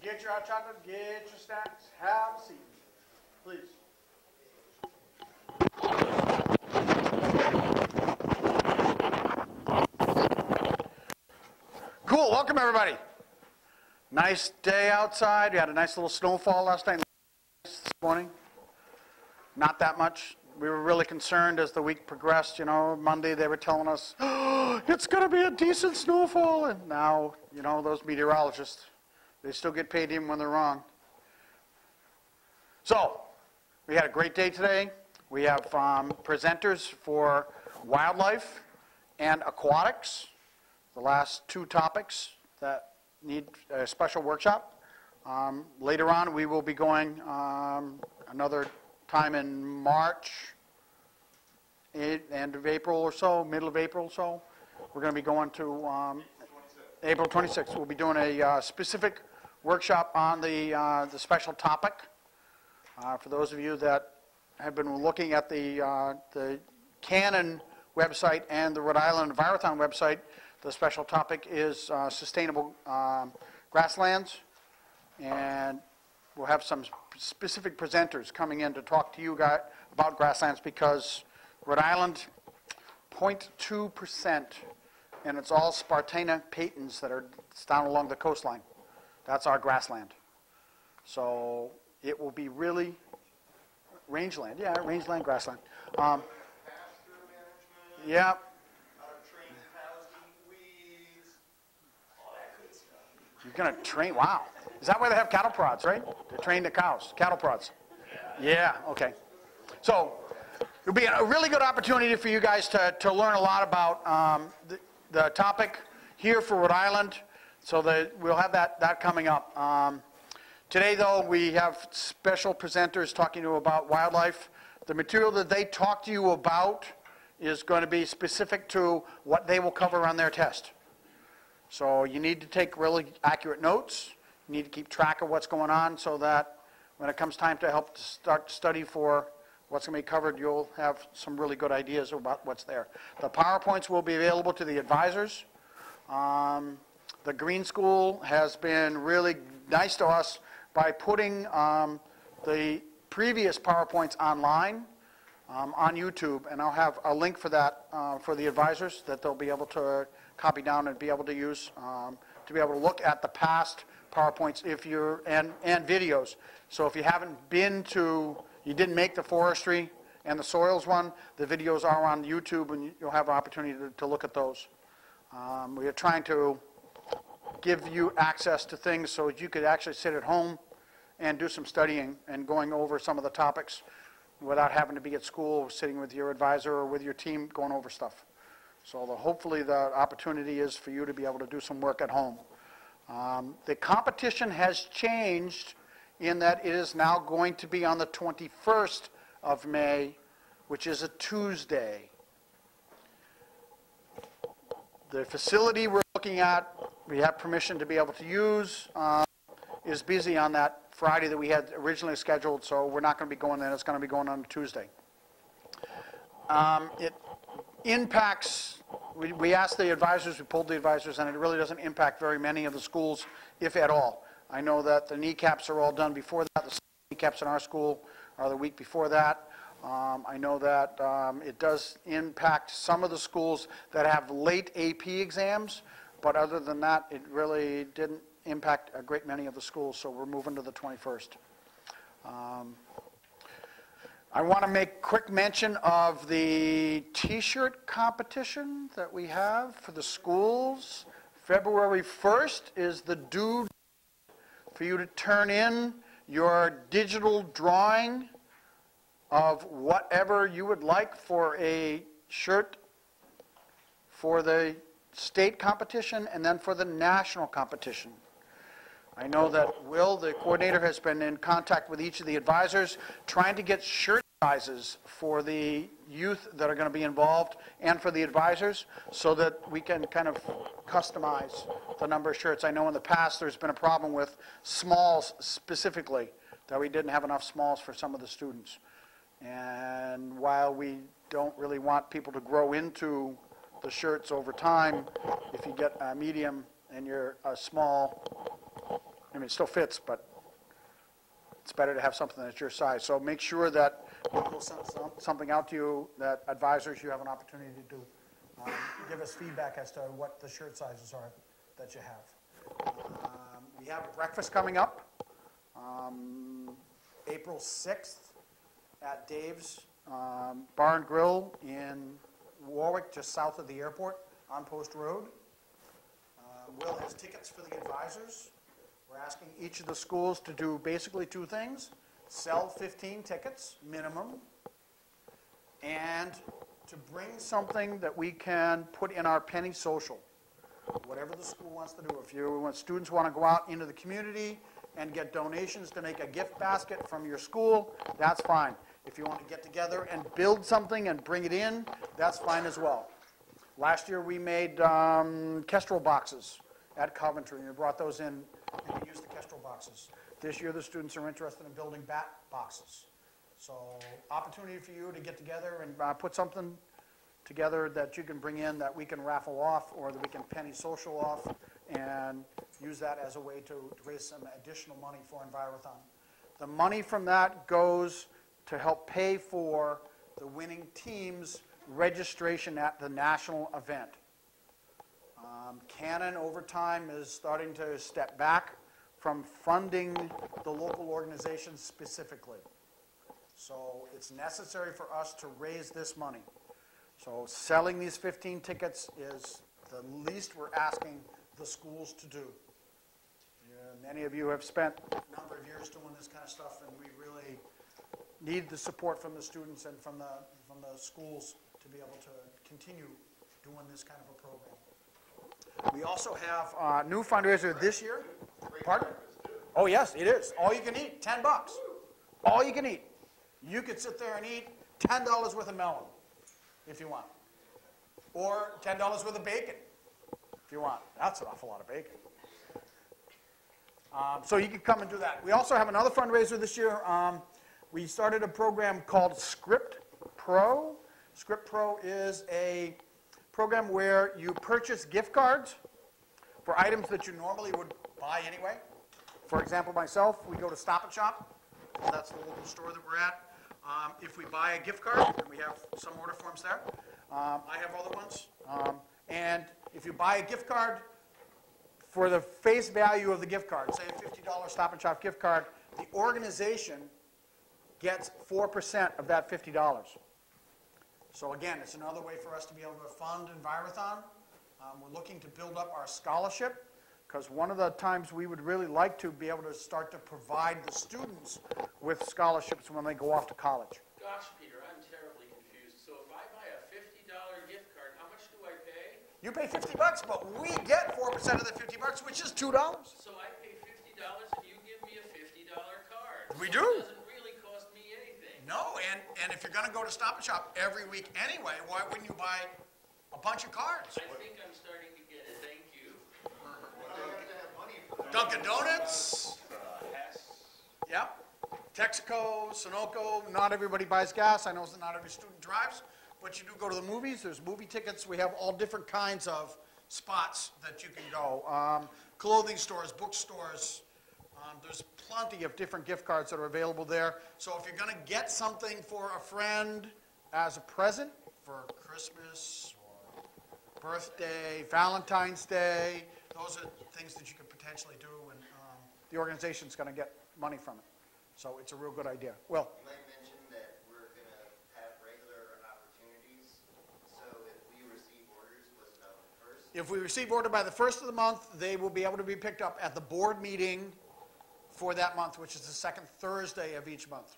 Get your hot chocolate, get your snacks, have a seat, please. Cool, welcome everybody. Nice day outside. We had a nice little snowfall last night, this morning. Not that much. We were really concerned as the week progressed. You know, Monday they were telling us, oh, it's going to be a decent snowfall. And now, you know, those meteorologists, they still get paid even when they're wrong. So, we had a great day today. We have presenters for wildlife and aquatics, the last two topics that need a special workshop. Later on, we will be going another time in March, end of April or so, middle of April or so. We're going to be going to April 26th. We'll be doing a specific workshop on the special topic. For those of you that have been looking at the Canon website and the Rhode Island Envirothon website, the special topic is sustainable grasslands, and we'll have some specific presenters coming in to talk to you guys about grasslands, because Rhode Island, 0.2%, and it's all Spartina patens that are down along the coastline. That's our grassland. So it will be really rangeland. Yeah, rangeland, grassland. Yeah. You're going to train, wow. Is that why they have cattle prods, right? They train the cows, cattle prods. Yeah, okay. So it'll be a really good opportunity for you guys to learn a lot about the topic here for Rhode Island. So we'll have that coming up. Today, though, we have special presenters talking to you about wildlife. The material that they talk to you about is going to be specific to what they will cover on their test. So you need to take really accurate notes. You need to keep track of what's going on so that when it comes time to help start study for what's going to be covered, you'll have some really good ideas about what's there. The PowerPoints will be available to the advisors. The Green School has been really nice to us by putting the previous PowerPoints online on YouTube, and I'll have a link for that for the advisors that they'll be able to copy down and be able to use to be able to look at the past PowerPoints if you're and videos. So if you haven't been to, you didn't make the forestry and the soils one, the videos are on YouTube and you'll have an opportunity to look at those. We are trying to give you access to things so that you could actually sit at home and do some studying and going over some of the topics without having to be at school, sitting with your advisor or with your team going over stuff. So hopefully the opportunity is for you to be able to do some work at home. The competition has changed in that it is now going to be on the 21st of May, which is a Tuesday. The facility we're looking at, we have permission to be able to use, is busy on that Friday that we had originally scheduled, so we're not going to be going there. It's going to be going on Tuesday. It impacts, we asked the advisors, we pulled the advisors, and it really doesn't impact very many of the schools, if at all. I know that the kneecaps are all done before that. The kneecaps in our school are the week before that. I know that it does impact some of the schools that have late AP exams, but other than that, it really didn't impact a great many of the schools, so we're moving to the 21st. I want to make quick mention of the t-shirt competition that we have for the schools. February 1st is the due for you to turn in your digital drawing of whatever you would like for a shirt for the state competition and then for the national competition. I know that Will, the coordinator, has been in contact with each of the advisors trying to get shirt sizes for the youth that are going to be involved and for the advisors so that we can kind of customize the number of shirts. I know in the past there's been a problem with smalls specifically, that we didn't have enough smalls for some of the students. And while we don't really want people to grow into the shirts over time, if you get a medium and you're a small, it still fits, but it's better to have something that's your size. So make sure that we'll send something out to you that advisors, you have an opportunity to do. Give us feedback as to what the shirt sizes are that you have. We have a breakfast coming up, April 6th at Dave's Bar and Grill in Warwick, just south of the airport on Post Road. Will has tickets for the advisors. We're asking each of the schools to do basically two things: sell 15 tickets minimum, and to bring something that we can put in our penny social. Whatever the school wants to do. If students want to go out into the community and get donations to make a gift basket from your school, that's fine. If you want to get together and build something and bring it in, that's fine as well. Last year we made Kestrel boxes at Coventry, and we brought those in and we used the Kestrel boxes. This year the students are interested in building bat boxes. So opportunity for you to get together and put something together that you can bring in that we can raffle off or that we can penny social off and use that as a way to raise some additional money for Envirothon. The money from that goes to help pay for the winning team's registration at the national event. Canon over time is starting to step back from funding the local organizations specifically. So it's necessary for us to raise this money. So selling these 15 tickets is the least we're asking the schools to do. Many of you have spent a number of years doing this kind of stuff, and we really need the support from the students and from the schools to be able to continue doing this kind of a program. We also have a new fundraiser this year. Pardon? Oh yes, it is. All you can eat, $10. All you can eat. You could sit there and eat $10 worth of melon if you want. Or $10 worth of bacon if you want. That's an awful lot of bacon. So you can come and do that. We also have another fundraiser this year. We started a program called Script Pro. Script Pro is a program where you purchase gift cards for items that you normally would buy anyway. For example, myself, we go to Stop & Shop. That's the local store that we're at. If we buy a gift card, and we have some order forms there, I have other ones. And if you buy a gift card, for the face value of the gift card, say a $50 Stop & Shop gift card, the organization gets 4% of that $50. So again, it's another way for us to be able to fund Envirothon. We're looking to build up our scholarship, because one of the times we would really like to be able to start to provide the students with scholarships when they go off to college. Gosh, Peter, I'm terribly confused. So if I buy a $50 gift card, how much do I pay? You pay $50, but we get 4% of the $50, which is $2. So I pay $50 and you give me a $50 card. We so do. It doesn't really cost me anything. No, and if you're going to go to Stop & Shop every week anyway, why wouldn't you buy a bunch of cards? I think I'm starting to get it. Thank you. Dunkin' Donuts. Yep. Texaco, Sunoco. Not everybody buys gas. I know that not every student drives, but you do go to the movies. There's movie tickets. We have all different kinds of spots that you can go. Clothing stores, bookstores. There's plenty of different gift cards that are available there. So if you're going to get something for a friend as a present for Christmas or birthday, Valentine's Day, those are things that you could potentially do, and the organization's going to get money from it. So it's a real good idea. Well, you might mention that we're going to have regular opportunities. So if we receive orders, what's about the first? if we receive order by the 1st of the month, they will be able to be picked up at the board meeting for that month, which is the second Thursday of each month.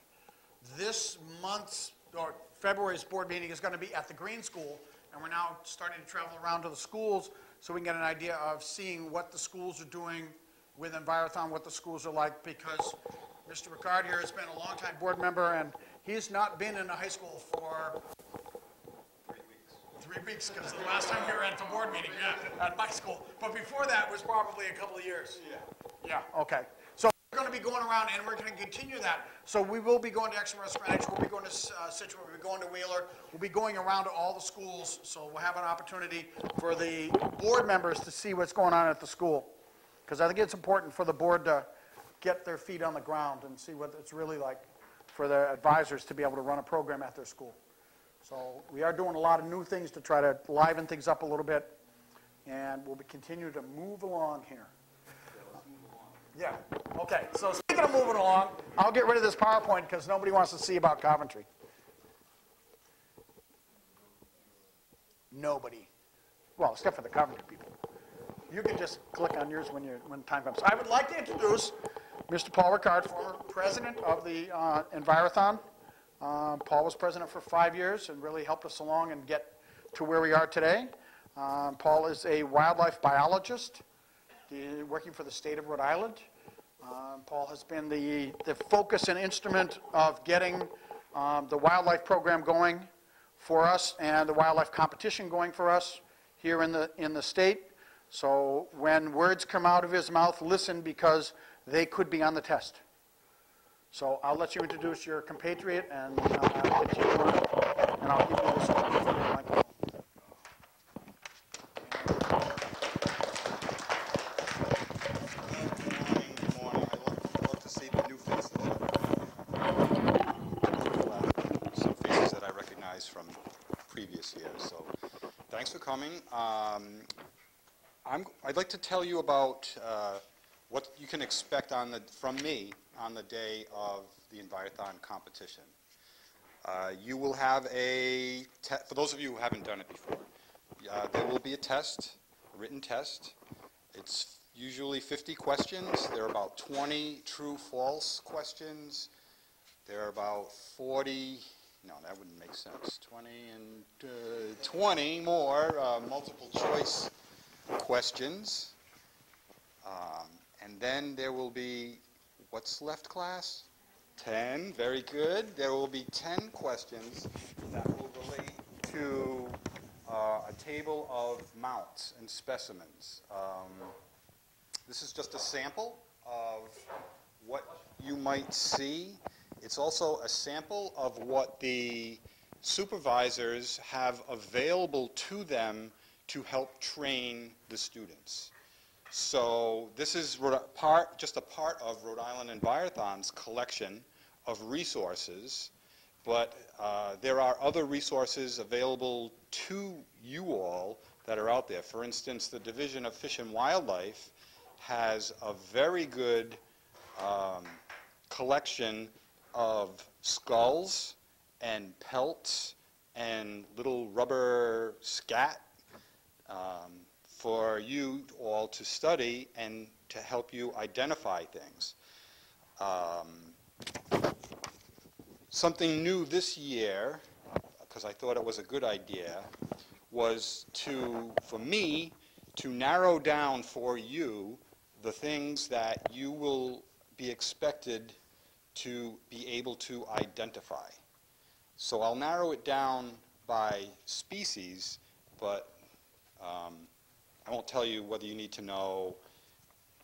This month's, or February's board meeting is going to be at the Green School, and we're now starting to travel around to the schools so we can get an idea of seeing what the schools are doing with Envirothon, what the schools are like, because Mr. Ricard here has been a longtime board member, and he's not been in a high school for 3 weeks, because the last time we were at the board meeting, yeah, at my school. But before that was probably a couple of years. Yeah, okay. So we're going to be going around, and we're going to continue that. So we will be going to Exmouth, Greenwich, we'll be going to Situate, we'll be going to Wheeler, we'll be going around to all the schools, so we'll have an opportunity for the board members to see what's going on at the school. Because I think it's important for the board to get their feet on the ground and see what it's really like for their advisors to be able to run a program at their school. So we are doing a lot of new things to try to liven things up a little bit, and we'll continue to move along here. Yeah, okay, so speaking of moving along, I'll get rid of this PowerPoint because nobody wants to see about Coventry. Nobody. Well, except for the Coventry people. You can just click on yours when time comes. I would like to introduce Mr. Paul Ricard, former president of the Envirothon. Paul was president for 5 years and really helped us along and get to where we are today. Paul is a wildlife biologist working for the state of Rhode Island. Paul has been the focus and instrument of getting the wildlife program going for us and the wildlife competition going for us here in the state. So when words come out of his mouth, listen, because they could be on the test. So I'll let you introduce your compatriot, and I'll get you to learn, and I'll give you this microphone. Good morning. I love to see the new faces. Some faces that I recognize from previous years. So thanks for coming. I'd like to tell you about what you can expect from me on the day of the Envirothon competition. You will have for those of you who haven't done it before, there will be a written test. It's usually 50 questions. There are about 20 true-false questions. There are about 40, no, that wouldn't make sense, 20 and 20 more multiple choice questions. And then there will be, what's left, class? 10, very good. There will be 10 questions that will relate to a table of mounts and specimens. This is just a sample of what you might see. It's also a sample of what the supervisors have available to them to help train the students. So this is just a part of Rhode Island Envirothon's collection of resources, but there are other resources available to you all that are out there. For instance, the Division of Fish and Wildlife has a very good collection of skulls and pelts and little rubber scat for you all to study and to help you identify things. Something new this year, because I thought it was a good idea, was for me to narrow down for you the things that you will be expected to be able to identify. So I'll narrow it down by species, but I won't tell you whether you need to know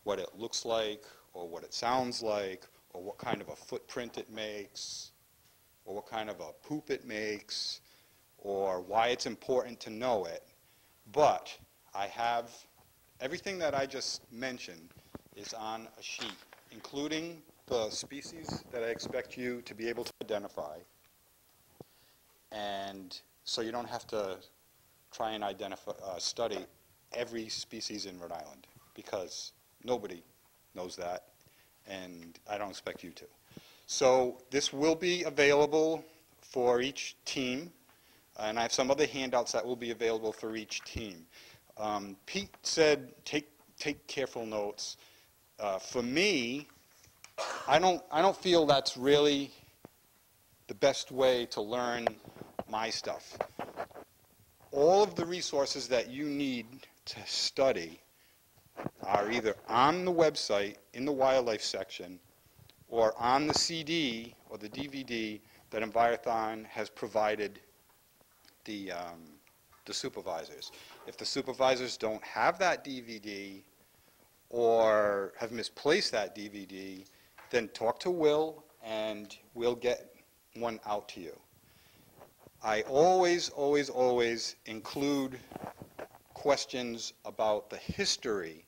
what it looks like or what it sounds like or what kind of a footprint it makes or what kind of a poop it makes or why it's important to know it. But I have everything that I just mentioned is on a sheet, including the species that I expect you to be able to identify. And so you don't have to try and study every species in Rhode Island, because nobody knows that, and I don't expect you to. So this will be available for each team, and I have some other handouts that will be available for each team. Pete said take careful notes. For me, I don't feel that's really the best way to learn my stuff. All of the resources that you need to study are either on the website in the wildlife section or on the CD or the DVD that Envirothon has provided the supervisors. If the supervisors don't have that DVD or have misplaced that DVD, then talk to Will and we'll get one out to you. I always, always, always include questions about the history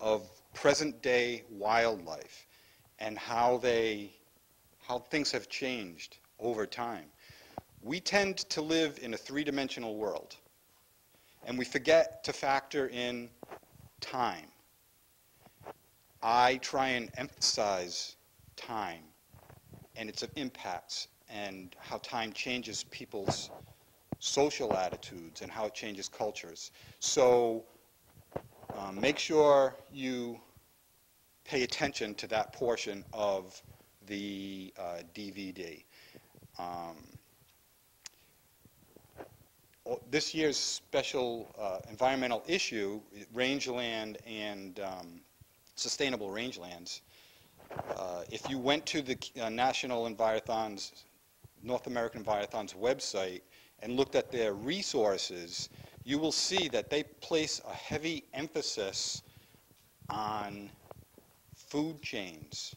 of present-day wildlife and how things have changed over time. We tend to live in a three-dimensional world, and we forget to factor in time. I try and emphasize time and its impacts and how time changes people's social attitudes and how it changes cultures. So make sure you pay attention to that portion of the DVD. This year's special environmental issue, rangeland and sustainable rangelands, if you went to the National Envirothon's, North American Envirothon's website and looked at their resources, you will see that they place a heavy emphasis on food chains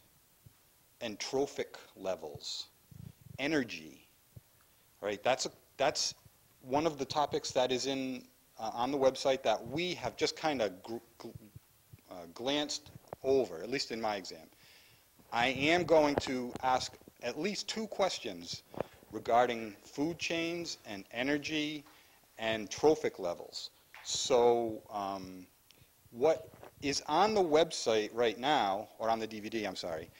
and trophic levels, energy, right? That's one of the topics that is on the website that we have just kind of glanced over, at least in my exam. I am going to ask at least 2 questions regarding food chains and energy and trophic levels. So what is on the website right now, or on the DVD, I'm sorry,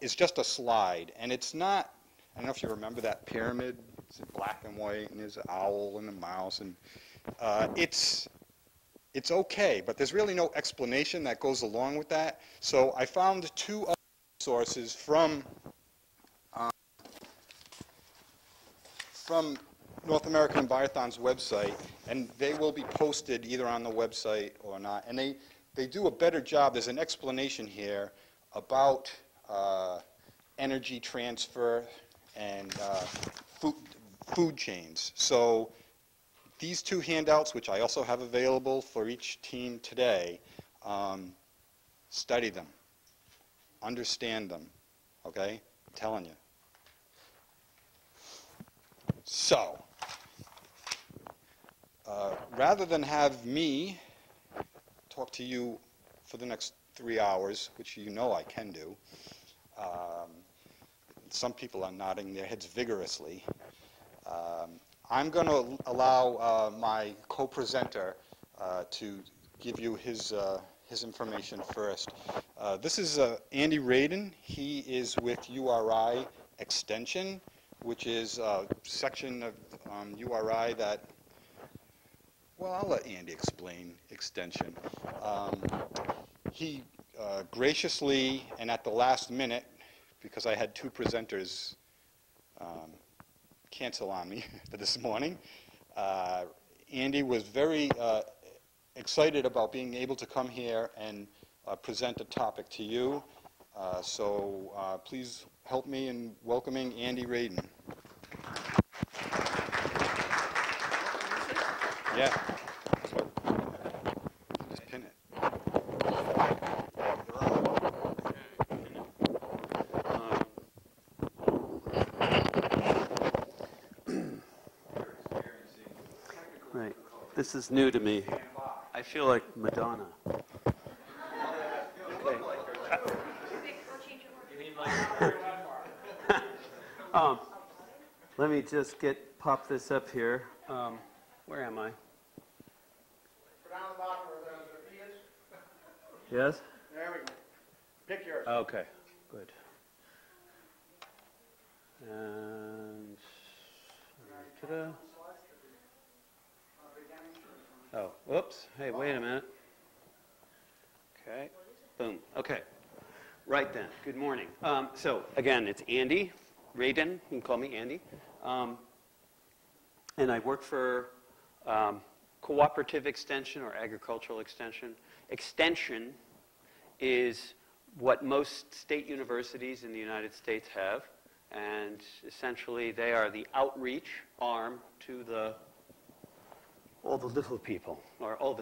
is just a slide. And it's not, I don't know if you remember that pyramid. It's in black and white, and there's an owl and a mouse. And it's okay, but there's really no explanation that goes along with that. So I found 2 other sources from North American Envirothon's website, and they will be posted either on the website or not. And they do a better job. There's an explanation here about energy transfer and food chains. So these 2 handouts, which I also have available for each team today, study them, understand them, okay? I'm telling you. So, rather than have me talk to you for the next 3 hours, which you know I can do, some people are nodding their heads vigorously, I'm going to allow my co-presenter to give you his information first. This is Andy Radin. He is with URI Extension, which is a section of URI that, well, I'll let Andy explain Extension. He graciously, and at the last minute, because I had 2 presenters cancel on me this morning, Andy was very excited about being able to come here and present a topic to you. So please help me in welcoming Andy Radin. Yeah. Just pin it. Right. This is new to me. I feel like Madonna. Okay. Let me just pop this up here. Where am I? Down the bottom where the P is. Yes? There we go. Pick yours. Okay, good. And ta-da. Oh, whoops. Hey, wait a minute. Okay. Boom. Okay. Right then. Good morning. So, again, it's Andy Radin. You can call me Andy. And I work for cooperative extension or agricultural extension. Extension is what most state universities in the United States have. And essentially, they are the outreach arm to all the little people, or all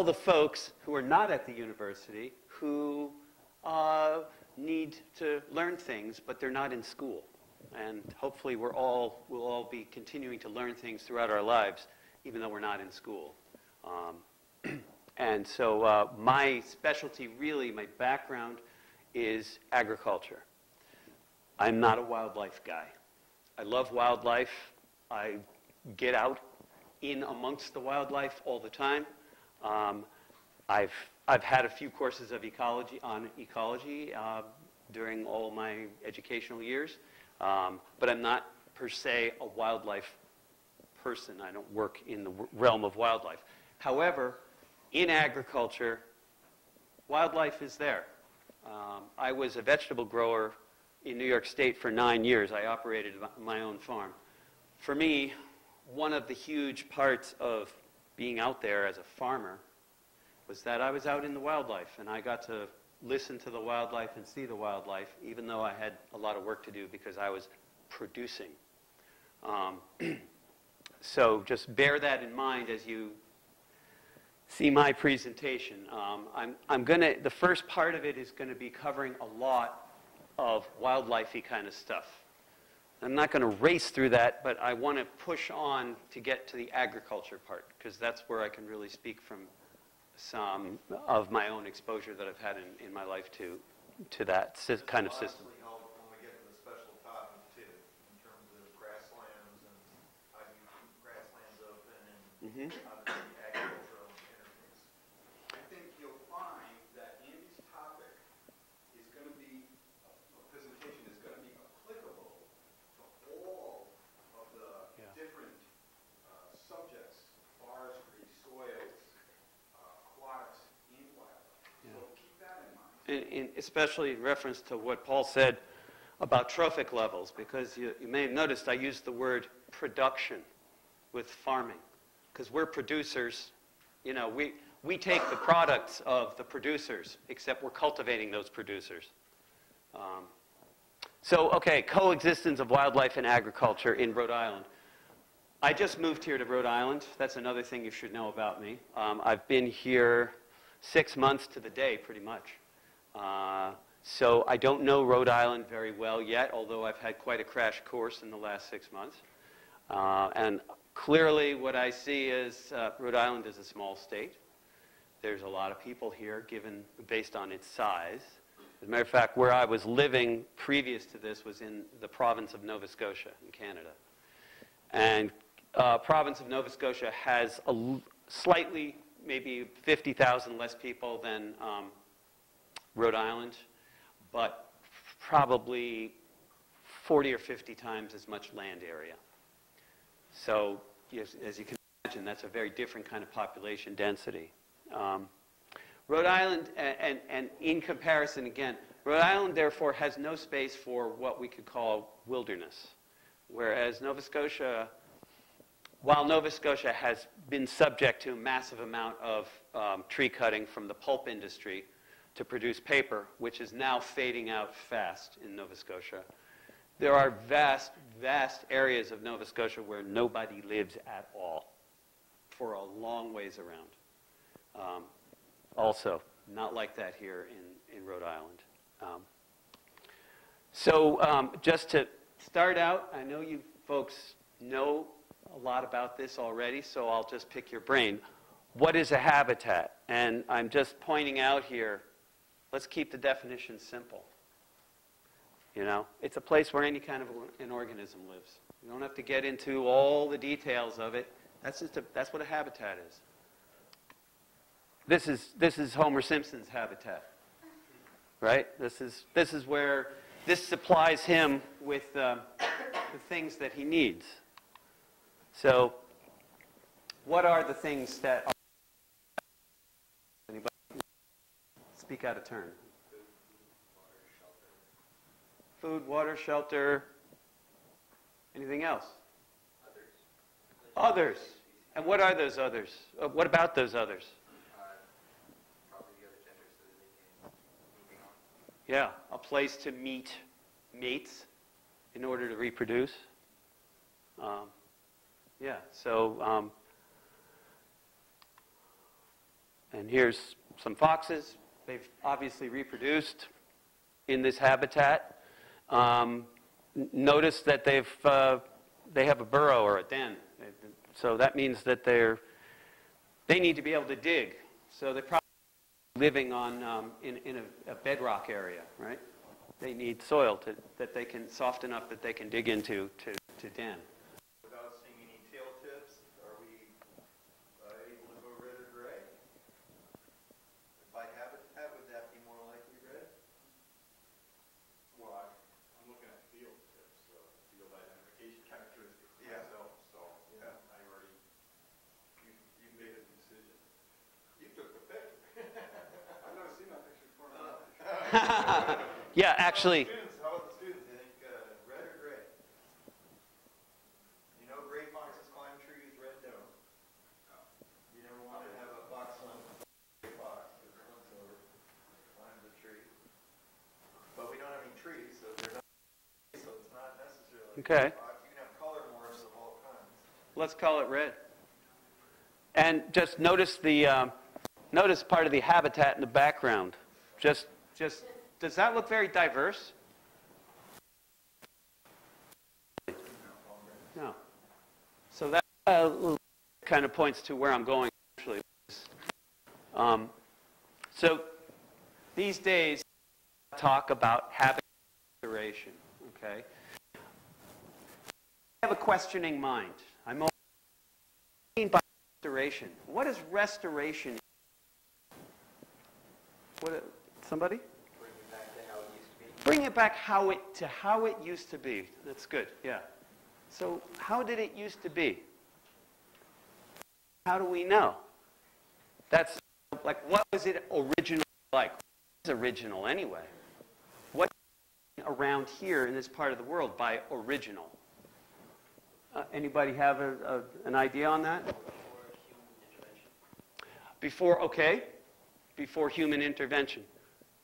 the folks who are not at the university who need to learn things, but they're not in school. And hopefully we'll all be continuing to learn things throughout our lives, even though we're not in school. And so my specialty, really, my background is agriculture. I'm not a wildlife guy. I love wildlife. I get out in amongst the wildlife all the time. I've had a few courses of ecology during all my educational years, but I'm not per se a wildlife person. I don't work in the realm of wildlife. However, in agriculture, wildlife is there. I was a vegetable grower in New York State for 9 years. I operated my own farm. For me, one of the huge parts of being out there as a farmer was that I was out in the wildlife, and I got to listen to the wildlife and see the wildlife, even though I had a lot of work to do because I was producing. So just bear that in mind as you see my presentation. The first part of it is going to be covering a lot of wildlife-y kind of stuff. I'm not going to race through that, but I want to push on to get to the agriculture part, because that's where I can really speak from some of my own exposure that I've had in my life to that kind of system. This will obviously help when we get to the special topic too, in terms of grasslands and how you keep grasslands open and obviously the agricultural interface. I think you'll find that Andy's topic is going to be, a presentation is going to be applicable to all of the different subjects, forestry, soils, aquatics, and wildlife. So keep that in mind. Especially in reference to what Paul said about trophic levels, because you may have noticed I used the word production with farming, because we're producers. You know, we take the products of the producers, except we're cultivating those producers. Okay, coexistence of wildlife and agriculture in Rhode Island. I just moved here to Rhode Island. That's another thing you should know about me. I've been here 6 months to the day, pretty much. So I don't know Rhode Island very well yet, although I've had quite a crash course in the last 6 months. And clearly what I see is Rhode Island is a small state. There's a lot of people here, based on its size. As a matter of fact, where I was living previous to this was in the province of Nova Scotia in Canada. And province of Nova Scotia has slightly, maybe 50,000 less people than Rhode Island, but probably 40 or 50 times as much land area. So, yes, as you can imagine, that's a very different kind of population density. Rhode Island, and in comparison, again, Rhode Island, therefore, has no space for what we could call wilderness, whereas Nova Scotia, while Nova Scotia has been subject to a massive amount of tree cutting from the pulp industry to produce paper, which is now fading out fast in Nova Scotia, there are vast, vast areas of Nova Scotia where nobody lives at all for a long ways around. Also, not like that here in Rhode Island. Just to start out, I know you folks know a lot about this already, so I'll just pick your brain. What is a habitat? And I'm just pointing out here, let's keep the definition simple. You know, it's a place where any kind of an organism lives. You don't have to get into all the details of it. That's what a habitat is. This is Homer Simpson's habitat, right? This is where this supplies him with the things that he needs. So, what are the things that are? Anybody speak out of turn? Food, water, shelter. Anything else? Others. And what are those others? What about those others? Probably the other gender so that they can moving on. Yeah, a place to meet mates in order to reproduce. And here's some foxes. They've obviously reproduced in this habitat. Notice that they have a burrow or a den. So that means that they need to be able to dig. So they're probably living on in a bedrock area, right? They need soil that they can soften up, that they can dig into to den. Without seeing any tail tips, are we able to go red or gray? By habitat, would that be more likely red? Well, I'm looking at field tips, field identification characteristics Yeah. myself, so Yeah. I already, you made a decision. You took the pick. I've never seen that picture before. Yeah, actually, Students, how about the students? They think red or gray? You know gray foxes climb trees, red don't. You never want to have a fox on a gray fox that runs over, climbs a tree. But we don't have any trees, so they're not, so it's not necessarily a Okay. gray fox. You can have color morphs of all kinds. let's call it red. And just notice notice part of the habitat in the background. Just does that look very diverse? No. So that kind of points to where I'm going actually. So these days, talk about habitat restoration. Okay. I have a questioning mind. I'm always thinking by restoration. What is restoration? Somebody? Bring it back to how it used to be. Bring it back to how it used to be. That's good, yeah. So how did it used to be? How do we know? That's like, what was it originally like? What is original anyway? What's around here in this part of the world by original? Anybody have an idea on that? Before human intervention.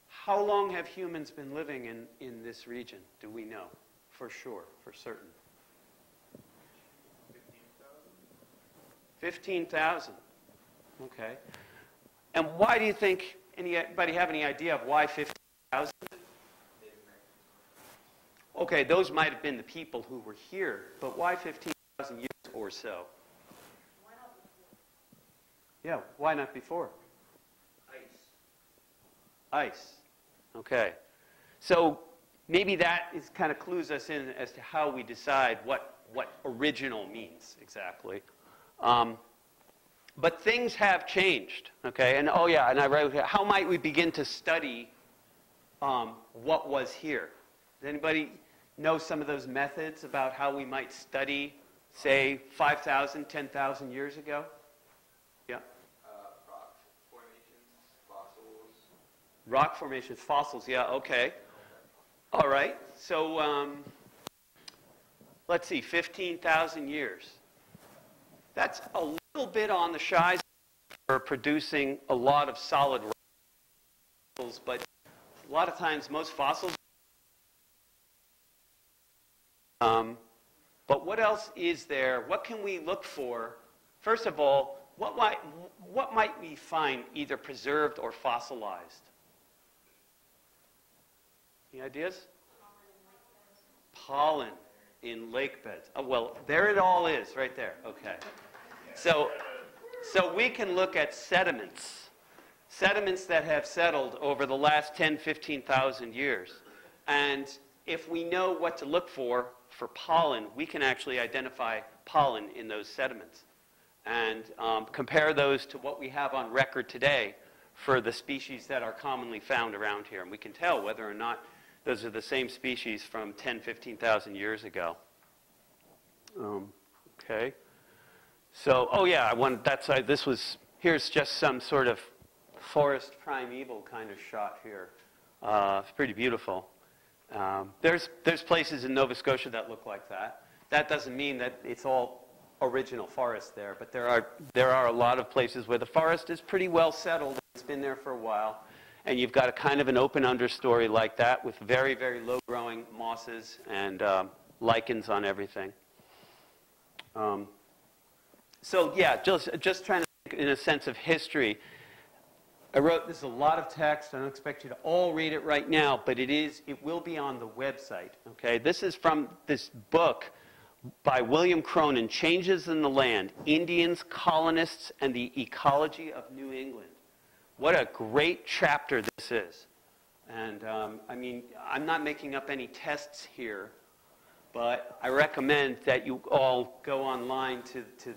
How long have humans been living in this region? Do we know? For sure, for certain. 15,000. Okay. And why do you think, anybody have any idea of why 15,000? Okay, those might have been the people who were here, but why 15,000 years or so? Yeah, why not before? Ice. Okay. So maybe that kind of clues us in as to how we decide what original means exactly. But things have changed. Okay. And oh yeah, and I wrote here, how might we begin to study what was here? Does anybody know some of those methods about how we might study, say, 5,000, 10,000 years ago? Yeah. Rock formations, fossils. Rock formations, fossils, yeah, okay. All right, so let's see, 15,000 years. That's a little bit on the shy side for producing a lot of solid fossils, but a lot of times most fossils. But what else is there? What can we look for? First of all, what might we find either preserved or fossilized? Any ideas? Pollen in lake beds. Oh, well, there it all is, right there. Okay. So we can look at sediments that have settled over the last 10, 15,000 years. And if we know what to look for pollen, we can actually identify pollen in those sediments and compare those to what we have on record today for the species that are commonly found around here. And we can tell whether or not those are the same species from 10, 15,000 years ago. Okay. So, oh yeah, here's just some sort of forest primeval kind of shot here. It's pretty beautiful. There's places in Nova Scotia that look like that. That doesn't mean that it's all original forest there, but there are a lot of places where the forest is pretty well settled. It's been there for a while, and you've got a kind of an open understory like that with very, very low-growing mosses and lichens on everything. So yeah, just trying to think in a sense of history. I wrote, this is a lot of text. I don't expect you to all read it right now, but it will be on the website. Okay, this is from this book by William Cronin, Changes in the Land, Indians, Colonists, and the Ecology of New England. What a great chapter this is. And I mean, I'm not making up any tests here, but I recommend that you all go online to the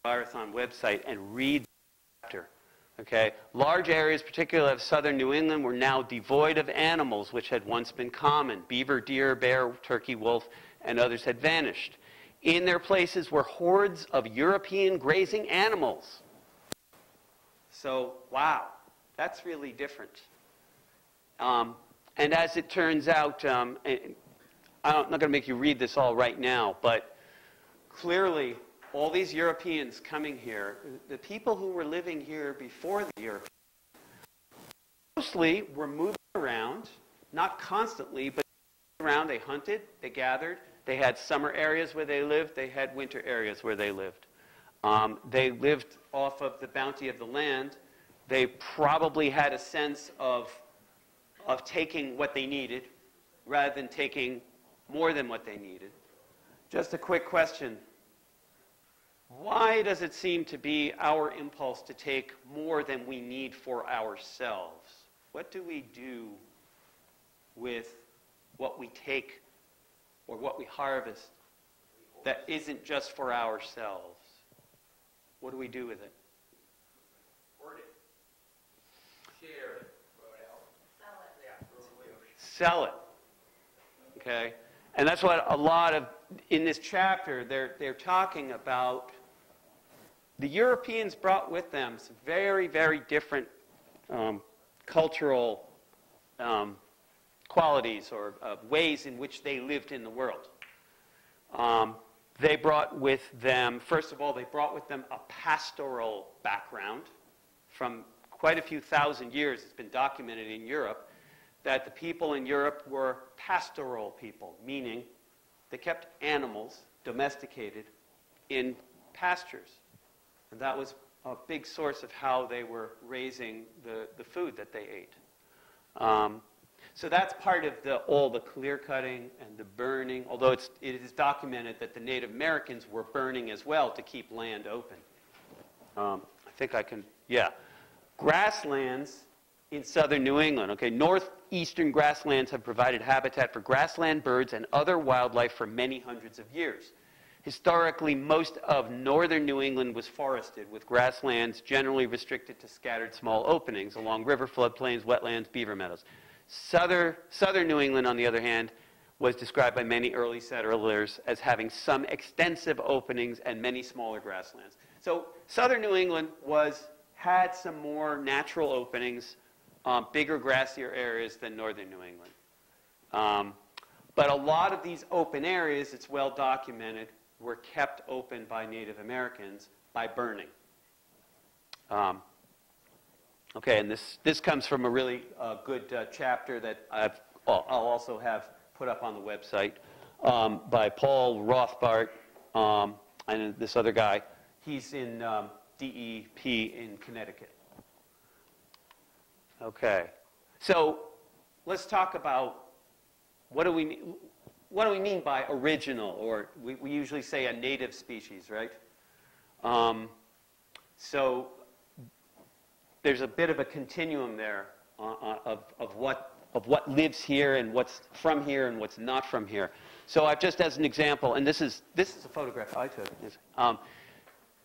Envirothon website and read the chapter. Okay? Large areas, particularly of southern New England, were now devoid of animals which had once been common. Beaver, deer, bear, turkey, wolf, and others had vanished. In their places were hordes of European grazing animals. So, wow, that's really different. And as it turns out, I'm not going to make you read this all right now, but clearly all these Europeans coming here, the people who were living here before the Europeans, mostly were moving around, not constantly, but around. They hunted, they gathered, they had summer areas where they lived, they had winter areas where they lived. They lived off of the bounty of the land. They probably had a sense of taking what they needed rather than taking more than what they needed. Just a quick question. Why does it seem to be our impulse to take more than we need for ourselves? What do we do with what we take or what we harvest that isn't just for ourselves? What do we do with it? Hoard it. Share it. Sell it. Okay? And that's what a lot of, in this chapter, they're talking about. The Europeans brought with them some very, very different cultural qualities or ways in which they lived in the world. They brought with them, first of all, they brought with them a pastoral background. From quite a few thousand years, it's been documented in Europe that the people in Europe were pastoral people, meaning they kept animals domesticated in pastures. And that was a big source of how they were raising the food that they ate. So that's part of all the clear cutting and the burning, although it is documented that the Native Americans were burning as well to keep land open. I think I can, yeah. Grasslands in southern New England. Okay, northeastern grasslands have provided habitat for grassland birds and other wildlife for many hundreds of years. Historically, most of northern New England was forested, with grasslands generally restricted to scattered small openings along river floodplains, wetlands, beaver meadows. Southern New England, on the other hand, was described by many early settlers as having some extensive openings and many smaller grasslands. So southern New England had some more natural openings, bigger, grassier areas than northern New England. But a lot of these open areas, it's well documented, were kept open by Native Americans by burning. Okay, and this comes from a really good chapter that I'll also have put up on the website by Paul Rothbart and this other guy. He's in DEP in Connecticut. Okay, so let's talk about what do we mean by original, or we usually say a native species, right? So there's a bit of a continuum there of what lives here and what's from here and what's not from here. So I've just as an example, and this is a photograph I took.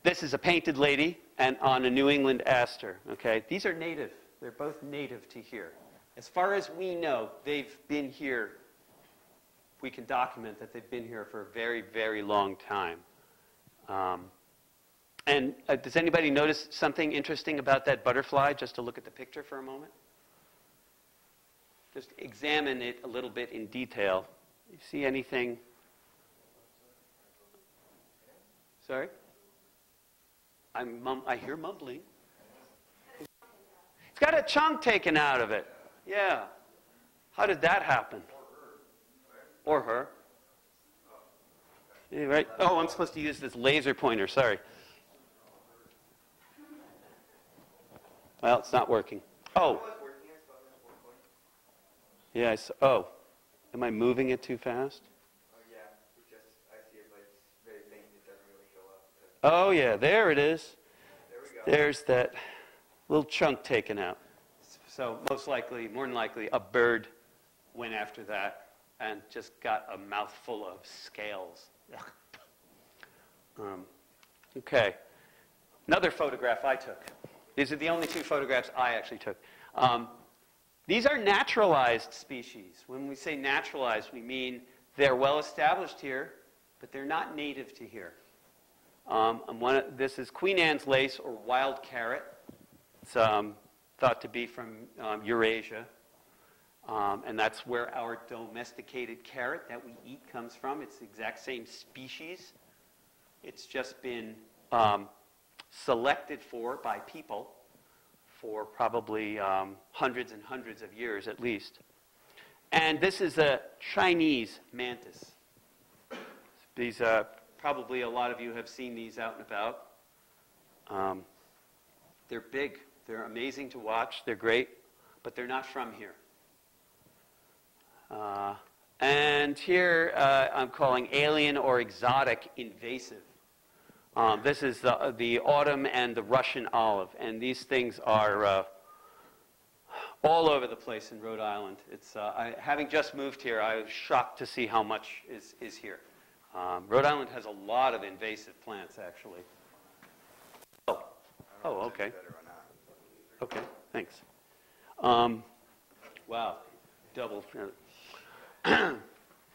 This is a painted lady and on a New England aster. Okay, these are native. They're both native to here. As far as we know, they've been here. We can document that they've been here for a very, very long time. And does anybody notice something interesting about that butterfly? Just to look at the picture for a moment. Just examine it a little bit in detail. You see anything? Sorry? I hear mumbling. It's got a chunk taken out of it. Yeah. How did that happen? Or her. Yeah, right? Oh, I'm supposed to use this laser pointer. Sorry. Well, it's not working. Oh. Yeah, oh. Am I moving it too fast? Oh, yeah. I see it, but it's very faint. It doesn't really show up. Oh, yeah. There it is. There we go. There's that. little chunk taken out. So most likely, more than likely, a bird went after that and just got a mouthful of scales. Okay. Another photograph I took. These are the only two photographs I actually took. These are naturalized species. When we say naturalized, we mean they're well established here, but they're not native to here. This is Queen Anne's lace, or wild carrot. It's thought to be from Eurasia. And that's where our domesticated carrot that we eat comes from. It's the exact same species. It's just been selected for by people for probably hundreds and hundreds of years at least. And this is a Chinese mantis. These probably a lot of you have seen these out and about. They're big. They're amazing to watch. They're great, but they're not from here. And here I'm calling alien or exotic invasive. This is the autumn and the Russian olive, and these things are all over the place in Rhode Island. Having just moved here, I was shocked to see how much is here. Rhode Island has a lot of invasive plants, actually. Oh, okay. Okay, thanks. Wow, double.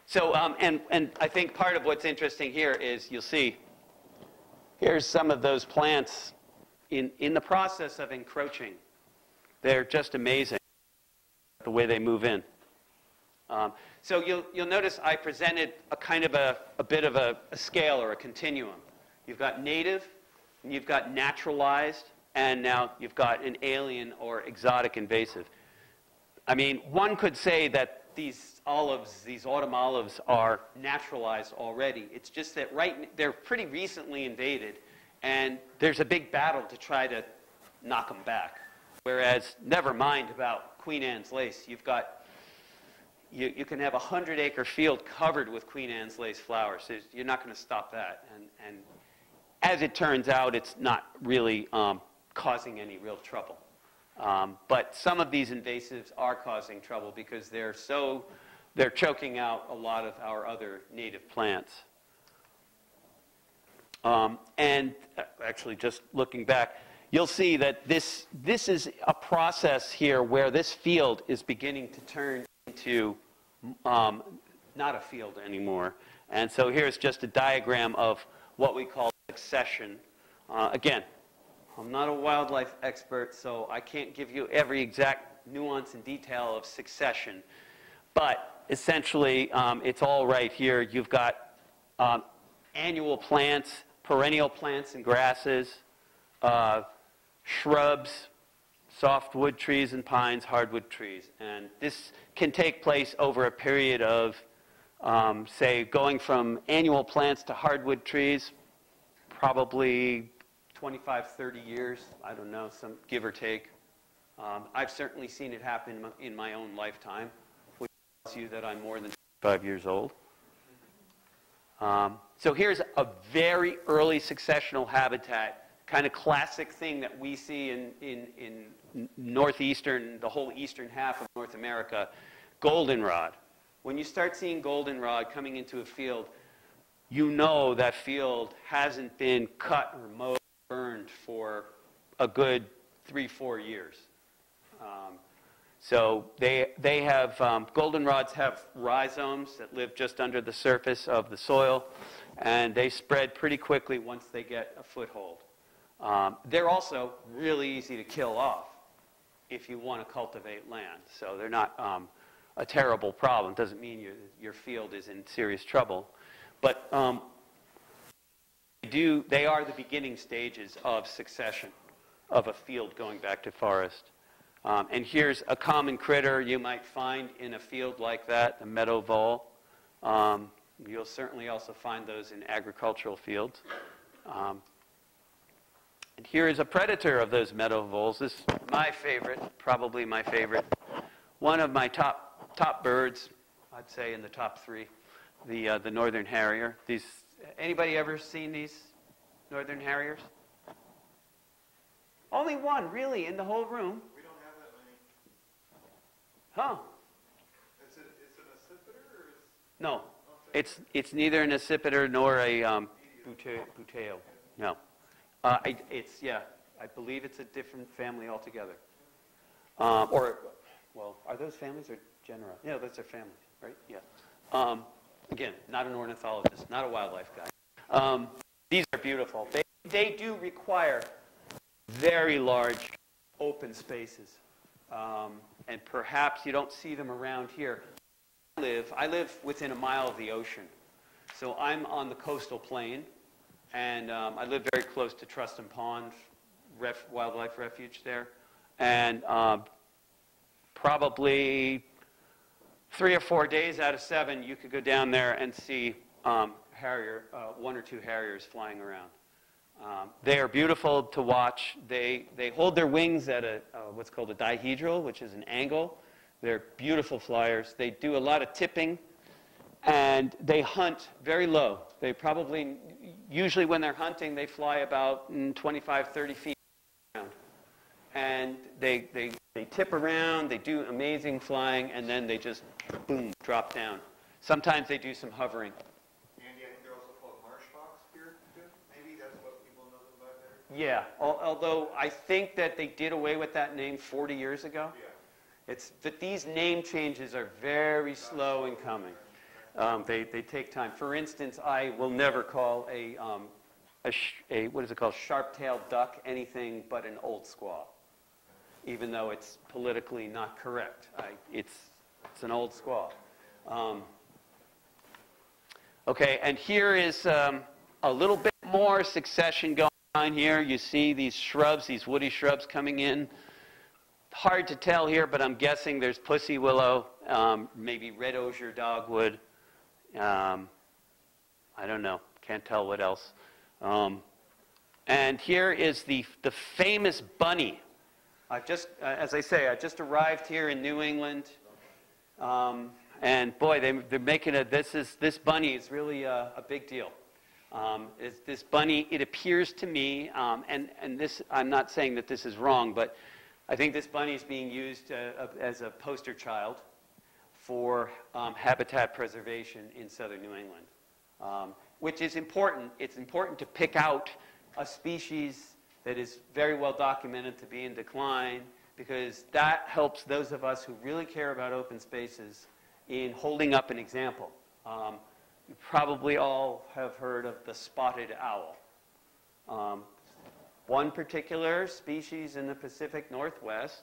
So, and I think part of what's interesting here is you'll see, here's some of those plants in the process of encroaching. They're just amazing, the way they move in. So you'll notice I presented a kind of a bit of a scale or a continuum. You've got native, and you've got naturalized, and now you've got an alien or exotic invasive. I mean, one could say that these olives, these autumn olives, are naturalized already. It's just that they're pretty recently invaded, and there's a big battle to try to knock them back. Whereas, never mind about Queen Anne's lace. You can have a 100-acre field covered with Queen Anne's lace flowers. So you're not going to stop that. And as it turns out, it's not really causing any real trouble. But some of these invasives are causing trouble because they're choking out a lot of our other native plants. And actually, just looking back, you'll see that this is a process here where this field is beginning to turn into not a field anymore. And so here's just a diagram of what we call succession. Again, I'm not a wildlife expert, so I can't give you every exact nuance and detail of succession. But essentially, it's all right here. You've got annual plants, perennial plants and grasses, shrubs, softwood trees and pines, hardwood trees. And this can take place over a period of, say, going from annual plants to hardwood trees, probably 25, 30 years, I don't know, some give or take. I've certainly seen it happen in my own lifetime, which tells you that I'm more than 5 years old. So here's a very early successional habitat, kind of classic thing that we see in northeastern, the whole eastern half of North America, goldenrod. When you start seeing goldenrod coming into a field, you know that field hasn't been cut or mowed, burned for a good 3-4 years. So they have, goldenrods have rhizomes that live just under the surface of the soil, and they spread pretty quickly once they get a foothold. They're also really easy to kill off if you want to cultivate land. So they're not a terrible problem. Doesn't mean your field is in serious trouble. But they are the beginning stages of succession of a field going back to forest. And here's a common critter you might find in a field like that, a meadow vole. You'll certainly also find those in agricultural fields. And here is a predator of those meadow voles. This is my favorite, probably my favorite. One of my top birds, I'd say in the top 3, the northern harrier. Anybody ever seen these northern harriers? Only one, really, in the whole room. We don't have that many. Huh? It's an accipiter or is? No, it's neither an accipiter nor a buteo. No, I believe it's a different family altogether. Well, are those families or genera? Yeah, those are families, right? Yeah. Again, not an ornithologist, not a wildlife guy. These are beautiful. They do require very large open spaces, and perhaps you don't see them around here. I live within a mile of the ocean, so I'm on the coastal plain, and I live very close to Truston Pond Wildlife Refuge there, and probably 3 or 4 days out of 7, you could go down there and see one or two harriers flying around. They are beautiful to watch. They hold their wings at what's called a dihedral, which is an angle. They're beautiful flyers. They do a lot of tipping, and they hunt very low. Usually when they're hunting, they fly about 25, 30 feet around. And they tip around, they do amazing flying, and then they just, boom, drop down. Sometimes they do some hovering. Andy, I think they're also called marsh hawks here, too. Maybe that's what people know them by better. Yeah, although I think that they did away with that name 40 years ago. Yeah. It's that these name changes are very slow in coming. They take time. For instance, I will never call what is it called, sharp-tailed duck anything but an old squaw, even though it's politically not correct. It's an old squaw. Okay, and here is a little bit more succession going on here. You see these shrubs, these woody shrubs coming in. Hard to tell here, but I'm guessing there's pussy willow, maybe red osier dogwood. I don't know. Can't tell what else. And here is the famous bunny. As I say, I just arrived here in New England, and boy, they're making this bunny is really a big deal. This bunny, it appears to me, and this, I'm not saying that this is wrong, but I think this bunny is being used as a poster child for habitat preservation in southern New England, which is important. It's important to pick out a species that is very well documented to be in decline, because that helps those of us who really care about open spaces in holding up an example. You probably all have heard of the spotted owl. One particular species in the Pacific Northwest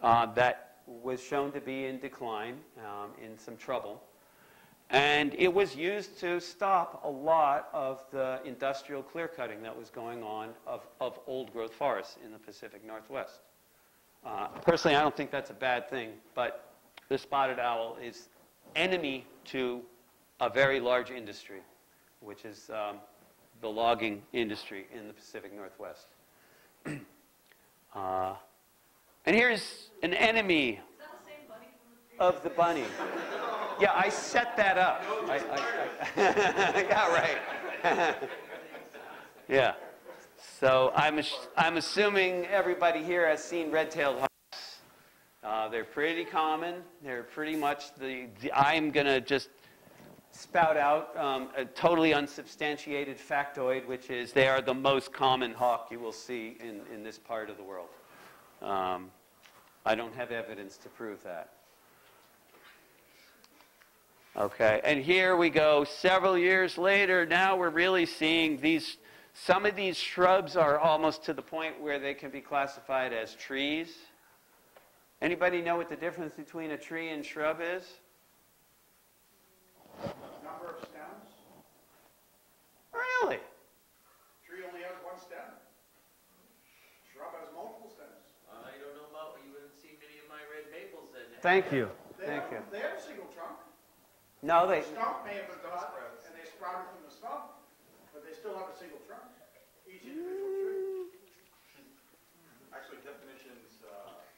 that was shown to be in decline, in some trouble. And it was used to stop a lot of the industrial clear-cutting that was going on of old-growth forests in the Pacific Northwest. Personally, I don't think that's a bad thing, but the spotted owl is enemy to a very large industry, which is the logging industry in the Pacific Northwest. And here's an enemy of the bunny. Yeah, I set that up. Yeah, right. Yeah. So I'm assuming everybody here has seen red-tailed hawks. They're pretty common. They're pretty much I'm going to just spout out a totally unsubstantiated factoid, which is they are the most common hawk you will see in this part of the world. I don't have evidence to prove that. Okay, and here we go. Several years later, now we're really seeing some of these shrubs are almost to the point where they can be classified as trees. Anybody know what the difference between a tree and shrub is? Number of stems? Really? Tree only has one stem. Shrub has multiple stems. I don't know about, you haven't seen many of my red maples then. Thank you. They have a single trunk. No, The stump may have been cut, and they sprouted from the stump, but they still have a single trunk. Each individual tree. Actually, definitions,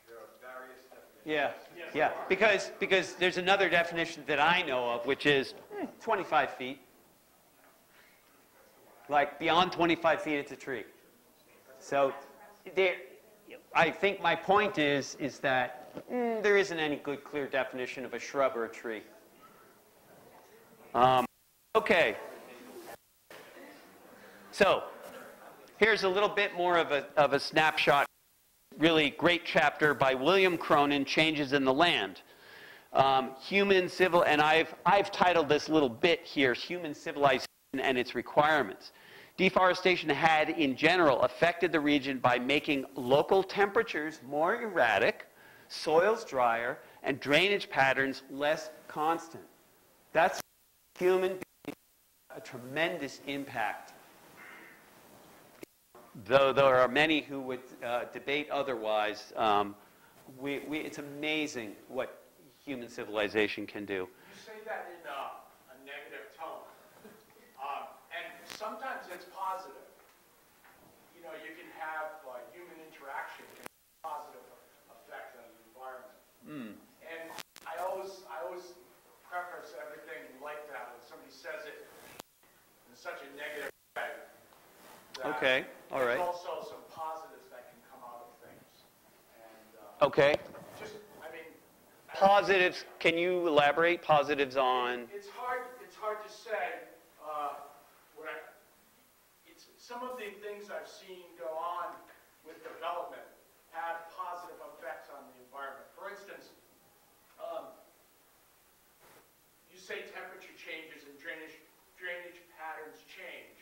there are various definitions. Yeah, because there's another definition that I know of, which is 25 feet. Like beyond 25 feet, it's a tree. So I think my point is that there isn't any good, clear definition of a shrub or a tree. Okay. So here's a little bit more of a snapshot. Really great chapter by William Cronin, Changes in the Land. Human civil, and I've titled this little bit here, Human Civilization and Its Requirements. Deforestation had, in general, affected the region by making local temperatures more erratic, soils drier, and drainage patterns less constant. That's human beings, a tremendous impact. Though there are many who would debate otherwise, it's amazing what human civilization can do. You say that in a negative tone, and sometimes it's positive. You know, you can have human interaction can have a positive effect on the environment. And I always preface everything like that when somebody says it in such a negative way. Okay, all right. There's also some positives that can come out of things. And, Okay. just, I mean, Positives, can you elaborate? Positives on? It's hard to say. Some of the things I've seen go on with development have positive effects on the environment. For instance, you say temperature changes and drainage patterns change.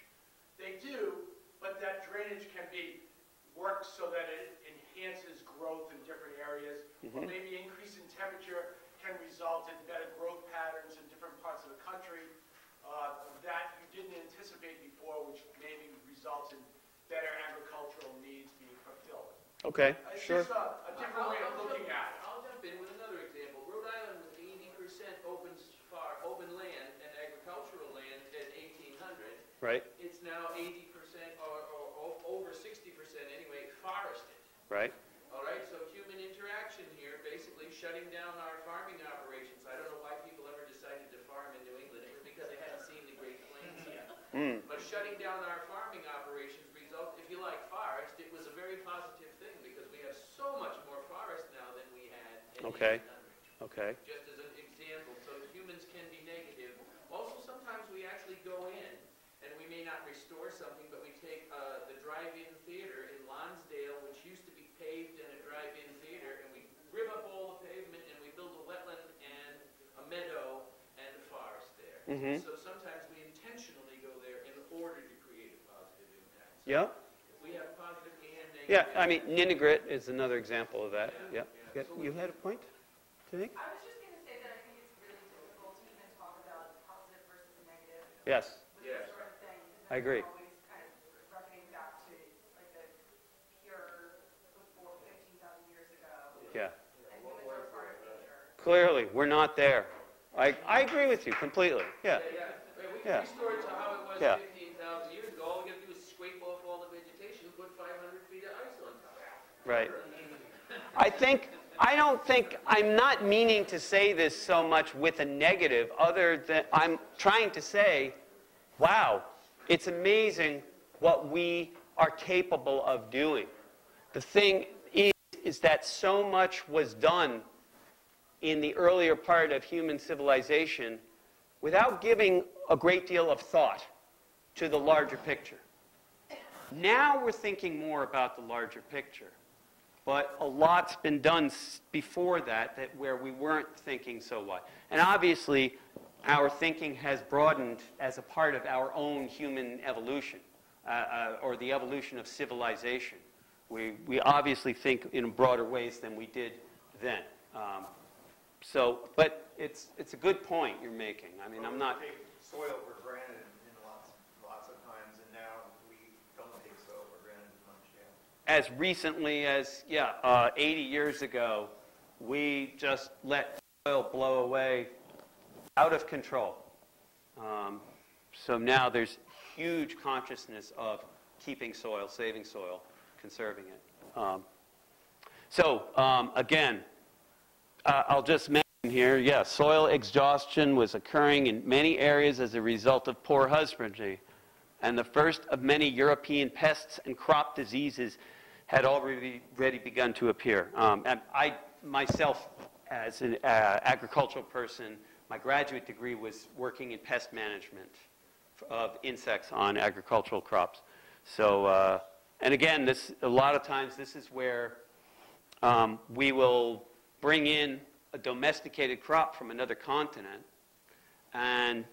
They do, but that drainage can be worked so that it enhances growth in different areas. Or maybe increase in temperature can result in better growth patterns in different parts of the country that you didn't anticipate before, which maybe results in better agricultural needs being fulfilled. Okay, It's sure. just a different way of looking at it. I'll jump in with another example. Rhode Island was 80% open land and agricultural land in 1800. Right, It's now 80% or over 60% anyway, forested. right. All right, so human interaction here, basically shutting down our farming operations. I don't know why people ever decided to farm in New England. It was because they hadn't seen the Great Plains yet. But shutting down our farming operations result, if you like forest, it was a very positive thing because we have so much more forest now than we had in Okay. 1800. Okay. Just as an example, so humans can be negative. Also, sometimes we actually go in, and we may not restore something, but we take the drive-in theater in Lonsdale, which used to be paved in a drive-in theater, and we rip up all the pavement, and we build a wetland and a meadow and a forest there. So sometimes we intentionally go there in order to create a positive impact. So Yeah. we have positive and negative. Yeah, I mean, Ninigret is another example of that. Yeah. You had a point to make? I was just going to say that I think it's really difficult to even talk about positive versus negative Yes, with this sort of thing. Because I agree. We're always kind of reckoning back to like the pure before 15,000 years ago. yeah. And humans are part of nature. Clearly, we're not there. I agree with you completely. Yeah. We can Yeah. restore it to how it was Yeah. 15,000 years ago. All we got to do is scrape off all the vegetation and put 500 feet of ice on top. Right. I'm not meaning to say this so much with a negative, other than I'm trying to say, wow, it's amazing what we are capable of doing. The thing is that so much was done in the earlier part of human civilization without giving a great deal of thought to the larger picture. Now we're thinking more about the larger picture. But a lot's been done before that where we weren't thinking so much. And obviously, our thinking has broadened as a part of our own human evolution, or the evolution of civilization. We obviously think in broader ways than we did then. But it's a good point you're making. I mean, I'm not... We take soil for granted in lots of times, and now we don't take soil for granted as much. Yeah. As recently as 80 years ago, we just let soil blow away out of control. So now there's huge consciousness of keeping soil, saving soil, conserving it. Again, I'll just mention here, soil exhaustion was occurring in many areas as a result of poor husbandry. And the first of many European pests and crop diseases had already begun to appear. And I myself, as an agricultural person, my graduate degree was working in pest management of insects on agricultural crops. So, and again, a lot of times this is where we will bring in a domesticated crop from another continent, and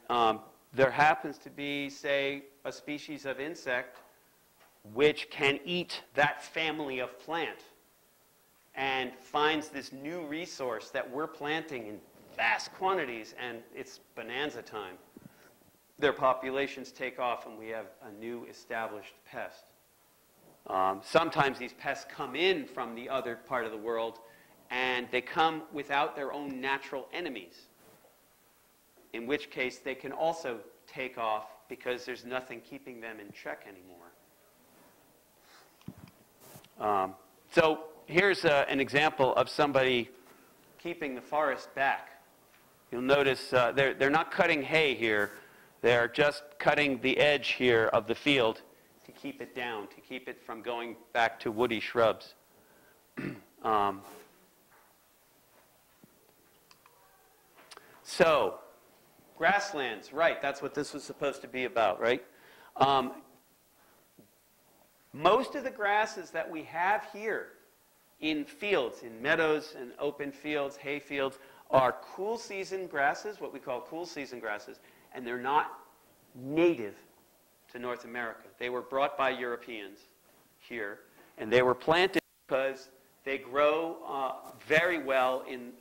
there happens to be, say, a species of insect which can eat that family of plant and finds this new resource that we're planting in vast quantities, and it's bonanza time. Their populations take off, and we have a new established pest. Sometimes these pests come in from the other part of the world, and they come without their own natural enemies, in which case they can also take off because there's nothing keeping them in check anymore. So here's an example of somebody keeping the forest back. You'll notice they're not cutting hay here. They're just cutting the edge here of the field to keep it down, to keep it from going back to woody shrubs. So, grasslands, right, that's what this was supposed to be about, right? Most of the grasses that we have here in fields, in meadows and open fields, hay fields, are cool season grasses, what we call cool season grasses, and they're not native to North America. They were brought by Europeans here, and they were planted because they grow very well in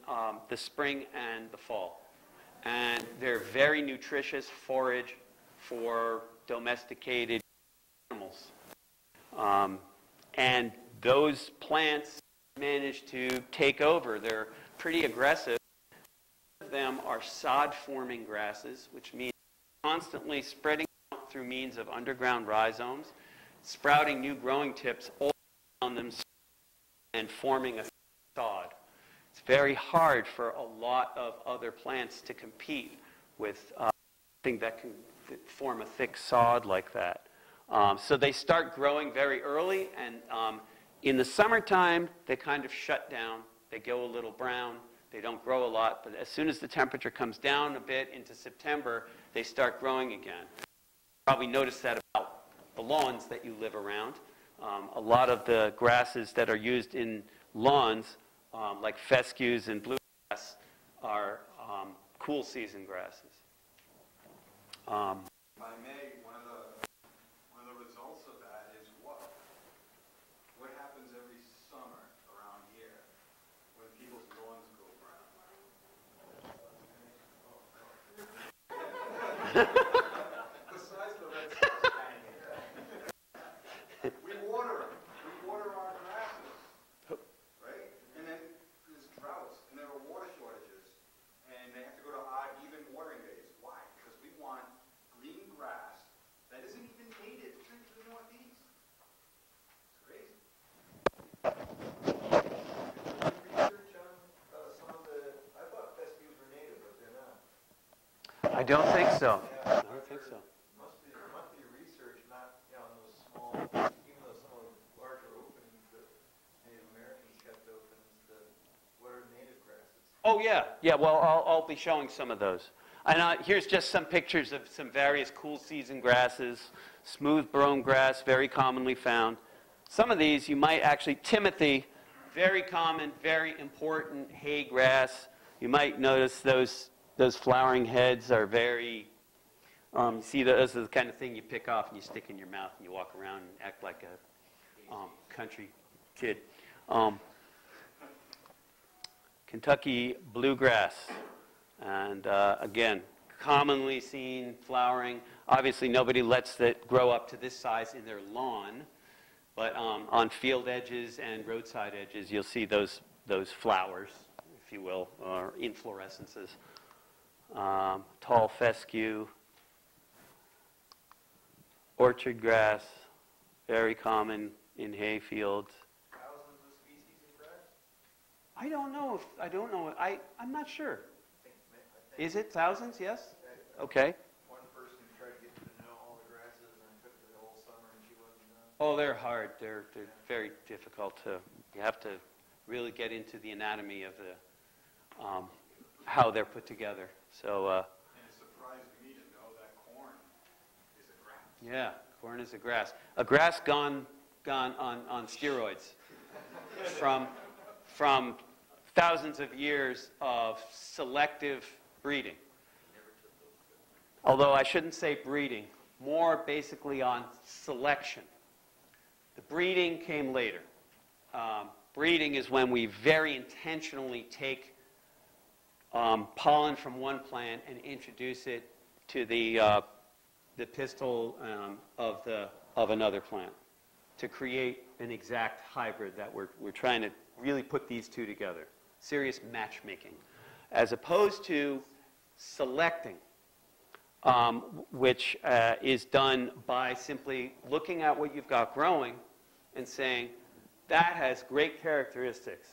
the spring and the fall. And they're very nutritious forage for domesticated animals. And those plants manage to take over. They're pretty aggressive. Some of them are sod-forming grasses, which means constantly spreading out through means of underground rhizomes, sprouting new growing tips all around them and forming a sod. It's very hard for a lot of other plants to compete with something that can form a thick sod like that. So they start growing very early, and in the summertime, they kind of shut down. They go a little brown. They don't grow a lot, but as soon as the temperature comes down a bit into September, they start growing again. You probably noticed that about the lawns that you live around. A lot of the grasses that are used in lawns, like fescues and bluegrass, are cool season grasses. If I may, one of the results of that is what happens every summer around here when people's lawns go brown. The size of the red stuff's hanging. We water them. We water our grasses, right? And then there's droughts, and there are water shortages, and they have to go to odd, even watering days. Why? Because we want green grass that isn't even native to the Northeast. It's crazy. Research on some of the, I thought fescues were native, but they're not. I don't think so. I don't think so. There must be research, not on those small, even though some of the larger openings that Native Americans kept open, what are native grasses? Oh, yeah. Yeah, well, I'll be showing some of those. And here's just some pictures of some various cool season grasses. Smooth brome grass, very commonly found. Some of these you might actually, timothy, very common, very important hay grass. You might notice those flowering heads are very, see, those are the kind of thing you pick off and you stick in your mouth and you walk around and act like a country kid. Kentucky bluegrass, and again, commonly seen flowering. Obviously, nobody lets it grow up to this size in their lawn, but on field edges and roadside edges, you'll see those flowers, if you will, or inflorescences. Tall fescue, orchard grass, very common in hay fields. Thousands of species of grass? I don't know. I'm not sure. Is it thousands? Yes? Okay. One person tried to get to know all the grasses and took the whole summer and she wasn't done. Oh, they're hard. They're very difficult to, you have to really get into the anatomy of the, how they're put together. So, And it surprised me to know that corn is a grass. yeah, corn is a grass. A grass gone on steroids from thousands of years of selective breeding. Although I shouldn't say breeding, more basically on selection. The breeding came later. Breeding is when we very intentionally take pollen from one plant and introduce it to the pistil of another plant to create an exact hybrid that we're trying to really put these two together. Serious matchmaking. As opposed to selecting, which is done by simply looking at what you've got growing and saying, that has great characteristics.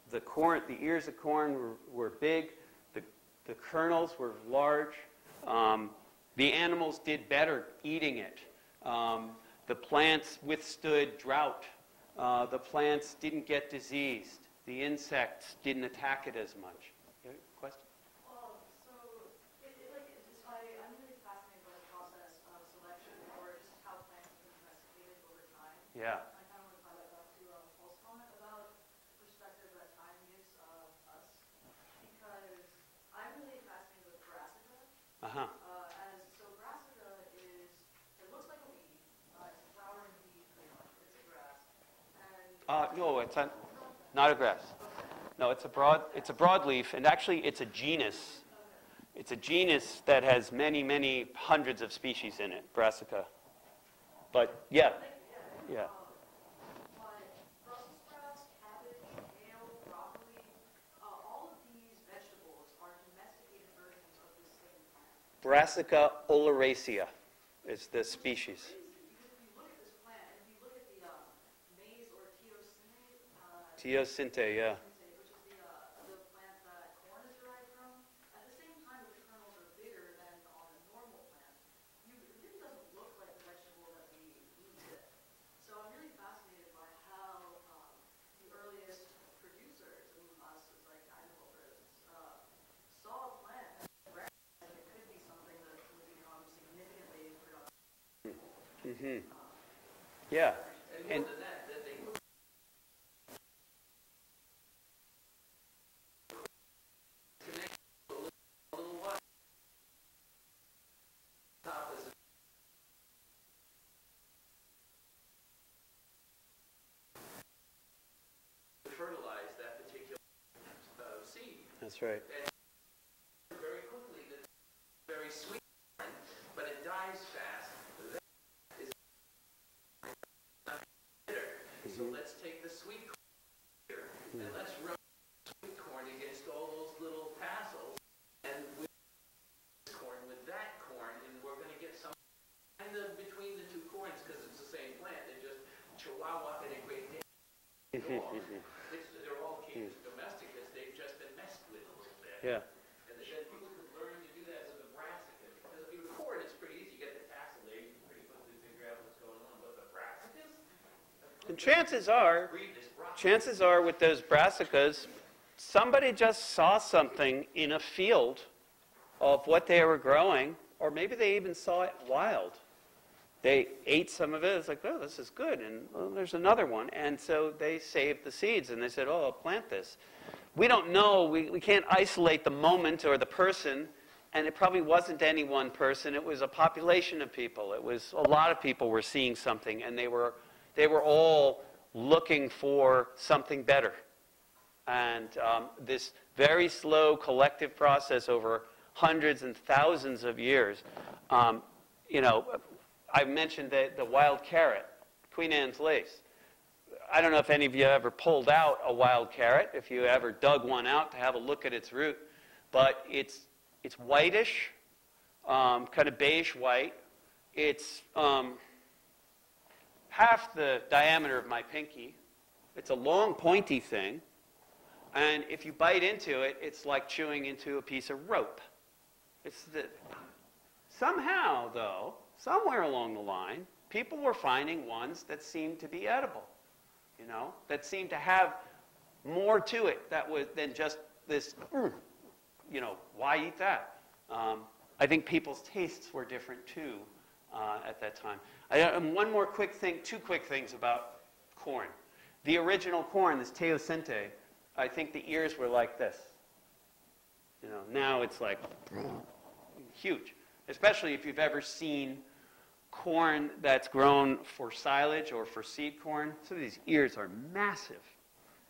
The corn, the ears of corn were big, the kernels were large, the animals did better eating it. The plants withstood drought. The plants didn't get diseased. The insects didn't attack it as much. Question? I'm really fascinated by the process of selection or just how plants have been domesticated over time. Yeah. I kind of want to tie that back to Paul's comment about the perspective that time gives us, because I'm really fascinated with brassica. Uh-huh. So brassica is, it looks like a weed. It's a flowering weed, pretty much. It's a grass. And No, it's not a grass. No, it's a broadleaf, and actually it's a genus. It's a genus that has many, many hundreds of species in it, brassica. But yeah, yeah. but Brussels sprouts, cabbage, kale, broccoli, all of these vegetables are domesticated versions of this same plant. Brassica oleracea is the species. Because if you look at this plant, and if you look at the maize or teosinte, Teosinte, yeah. which is the plant that corn is derived from, at the same time the kernels are bigger than on a normal plant. It really doesn't look like the vegetable that we eat. So I'm really fascinated by how the earliest producers, and us as like agriculturists, saw a plant and recognized that it could be something that would become significantly productive. Mm-hmm. Yeah. And More than that, that they put connect a little while. Top is to fertilize that particular seed. that's right. And very quickly, that very sweet, but it dies fast. That is not bitter. So let's take the sweet corn here and let's rub sweet corn against all those little tassels, and with this corn, with that corn, and we're going to get some kind of between the two corns because it's the same plant. They're just Chihuahua and a Great Dane. They're all cages domestic as they've just been messed with a little bit. Yeah. And then people could learn to do that with the brassicas. Because if you record, it's pretty easy. You get the tassel there, you can pretty quickly figure out what's going on. But the brassicas, And chances are breed this rock. with those brassicas, somebody just saw something in a field of what they were growing, or maybe they even saw it wild. They ate some of it. It's like, oh, this is good. And oh, there's another one. And so they saved the seeds, and they said, oh, I'll plant this. We don't know. We can't isolate the moment or the person, and it probably wasn't any one person. It was a population of people. It was a lot of people were seeing something, and they were all looking for something better. And this very slow collective process over hundreds and thousands of years, I mentioned the wild carrot, Queen Anne's lace. I don't know if any of you ever pulled out a wild carrot, if you ever dug one out to have a look at its root, but it's whitish, kind of beige white. It's half the diameter of my pinky. It's a long, pointy thing, and if you bite into it, it's like chewing into a piece of rope. Somehow, though, somewhere along the line, people were finding ones that seemed to be edible, you know, that seemed to have more to it than just this, you know, why eat that? I think people's tastes were different too at that time. And one more quick thing, two quick things about corn. The original corn, this teosinte, I think the ears were like this. You know, now it's like huge, especially if you've ever seen corn that's grown for silage or for seed corn. So these ears are massive.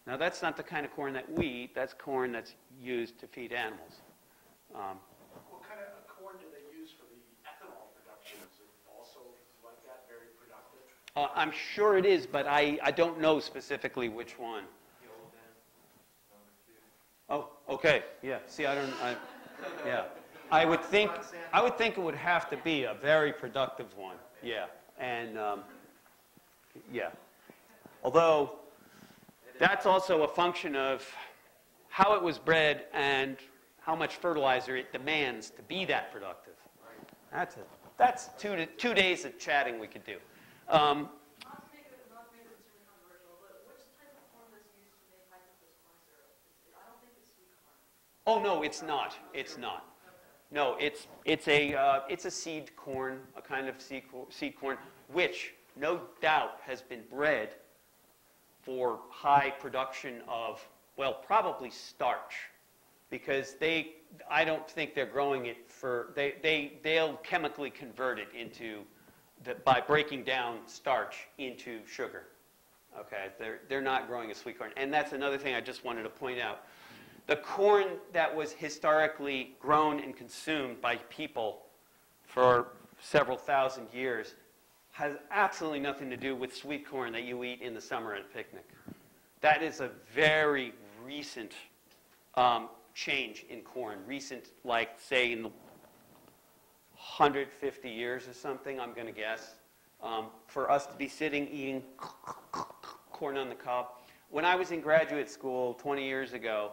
Now that's not the kind of corn that we eat. That's corn that's used to feed animals. What kind of corn do they use for the ethanol production? Is it also like that, very productive? I'm sure it is, but I don't know specifically which one. Oh, okay. Yeah. See, yeah. I would think it would have to be a very productive one. Yeah. And yeah. Although that's also a function of how it was bred and how much fertilizer it demands to be that productive. That's 2 days of chatting we could do. Not to make this really controversial, but which type of corn is used to make high-fructose corn syrup? I don't think it's sweet corn. Oh no, it's not. It's not. No, it's a seed corn, a kind of seed corn, which no doubt has been bred for high production of, well, probably starch, because I don't think they're growing it for, they'll chemically convert it into, by breaking down starch into sugar. Okay, they're not growing a sweet corn. And that's another thing I just wanted to point out. The corn that was historically grown and consumed by people for several thousand years has absolutely nothing to do with sweet corn that you eat in the summer at a picnic. That is a very recent change in corn. Recent, like, say, in the 150 years or something, I'm going to guess, for us to be sitting eating corn on the cob. When I was in graduate school 20 years ago,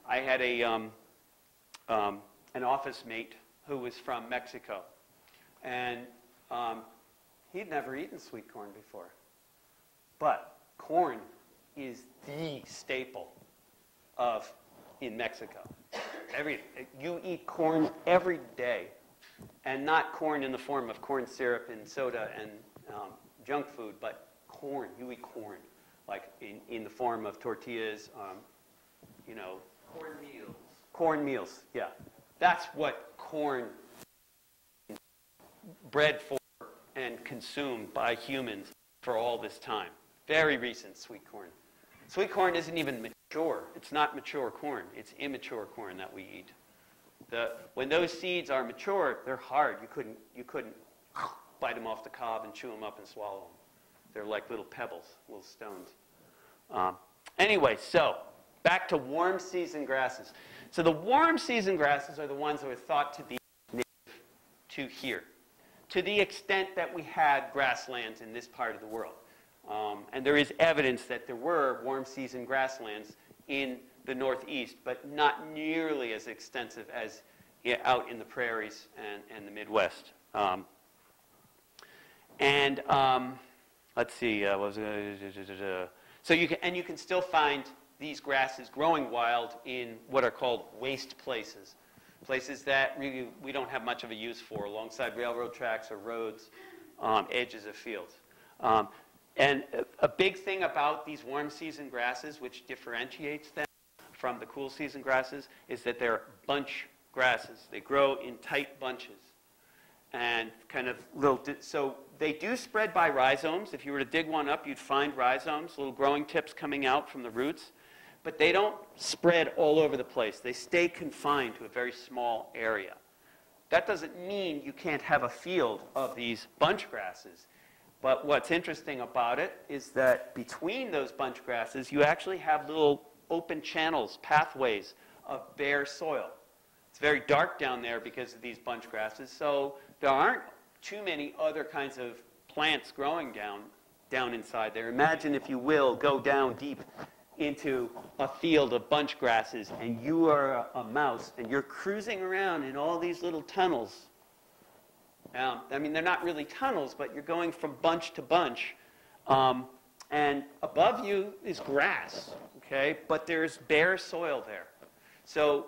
I had an office mate who was from Mexico, and he'd never eaten sweet corn before. But corn is the staple in Mexico. You eat corn every day, and not corn in the form of corn syrup and soda and junk food, but corn. You eat corn, like in the form of tortillas, you know. Corn meals. Corn meals, yeah. That's what corn is bred for and consumed by humans for all this time. Very recent sweet corn. Sweet corn isn't even mature. It's not mature corn. It's immature corn that we eat. When those seeds are mature, they're hard. You couldn't bite them off the cob and chew them up and swallow them. They're like little pebbles, little stones. Anyway, so back to warm season grasses. So the warm season grasses are the ones that are thought to be native to here, to the extent that we had grasslands in this part of the world. And there is evidence that there were warm season grasslands in the Northeast, but not nearly as extensive as out in the prairies and the Midwest. Let's see. So you can still find these grasses growing wild in what are called waste places, places that really we don't have much of a use for, alongside railroad tracks or roads, edges of fields. And a big thing about these warm season grasses, which differentiates them from the cool season grasses, is that they're bunch grasses. They grow in tight bunches. And kind of so they do spread by rhizomes. If you were to dig one up, you'd find rhizomes, little growing tips coming out from the roots. But they don't spread all over the place. They stay confined to a very small area. That doesn't mean you can't have a field of these bunch grasses. But what's interesting about it is that between those bunch grasses, you actually have little open channels, pathways of bare soil. It's very dark down there because of these bunch grasses, so there aren't too many other kinds of plants growing down inside there. Imagine, if you will, go down deep into a field of bunch grasses, and you are a mouse, and you're cruising around in all these little tunnels. I mean, they're not really tunnels, but you're going from bunch to bunch. And above you is grass, okay? But there's bare soil there. So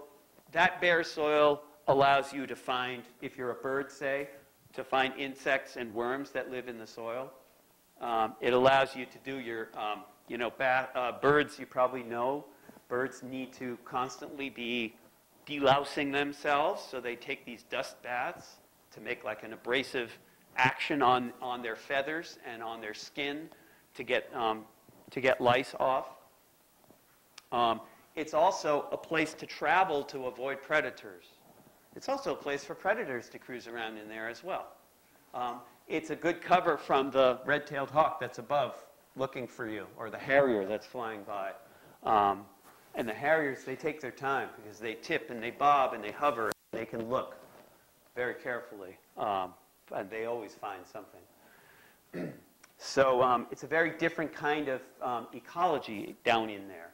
that bare soil allows you to find, if you're a bird, say, to find insects and worms that live in the soil. It allows you to do your, birds, you probably know, birds need to constantly be delousing themselves, so they take these dust baths to make like an abrasive action on their feathers and on their skin to get lice off. It's also a place to travel to avoid predators. It's also a place for predators to cruise around in there as well. It's a good cover from the red-tailed hawk that's above looking for you, or the harrier that's flying by. And the harriers, they take their time because they tip and they bob and they hover. And they can look very carefully, and they always find something. So it's a very different kind of ecology down in there.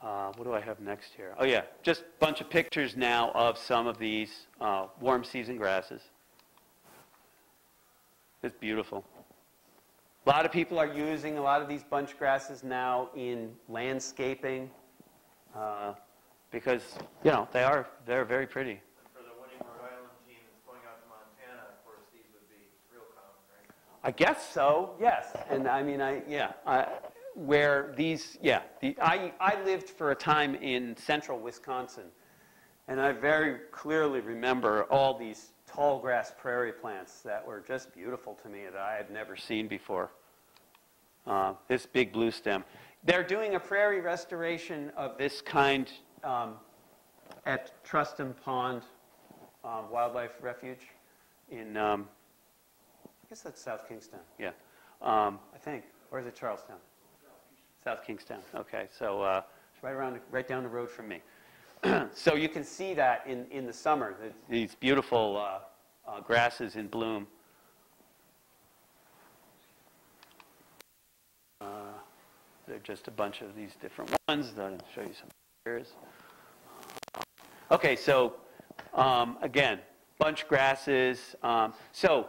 What do I have next here? Oh, yeah, just a bunch of pictures now of some of these warm season grasses. It's beautiful. A lot of people are using a lot of these bunch grasses now in landscaping because, they're very pretty. And for the winning Rhode Island team that's going out to Montana, of course, these would be real common, right? I guess so, yes. And I mean, I lived for a time in central Wisconsin, and I very clearly remember all these tall grass prairie plants that were just beautiful to me that I had never seen before. This big blue stem. They're doing a prairie restoration of this kind at Truston Pond Wildlife Refuge in, I guess that's South Kingstown, yeah. I think, or is it Charlestown? South Kingstown, okay. So it's right down the road from me. So you can see that in the summer, these beautiful grasses in bloom. They're just a bunch of these different ones. I'll show you some pictures. Okay, so again, bunch grasses. So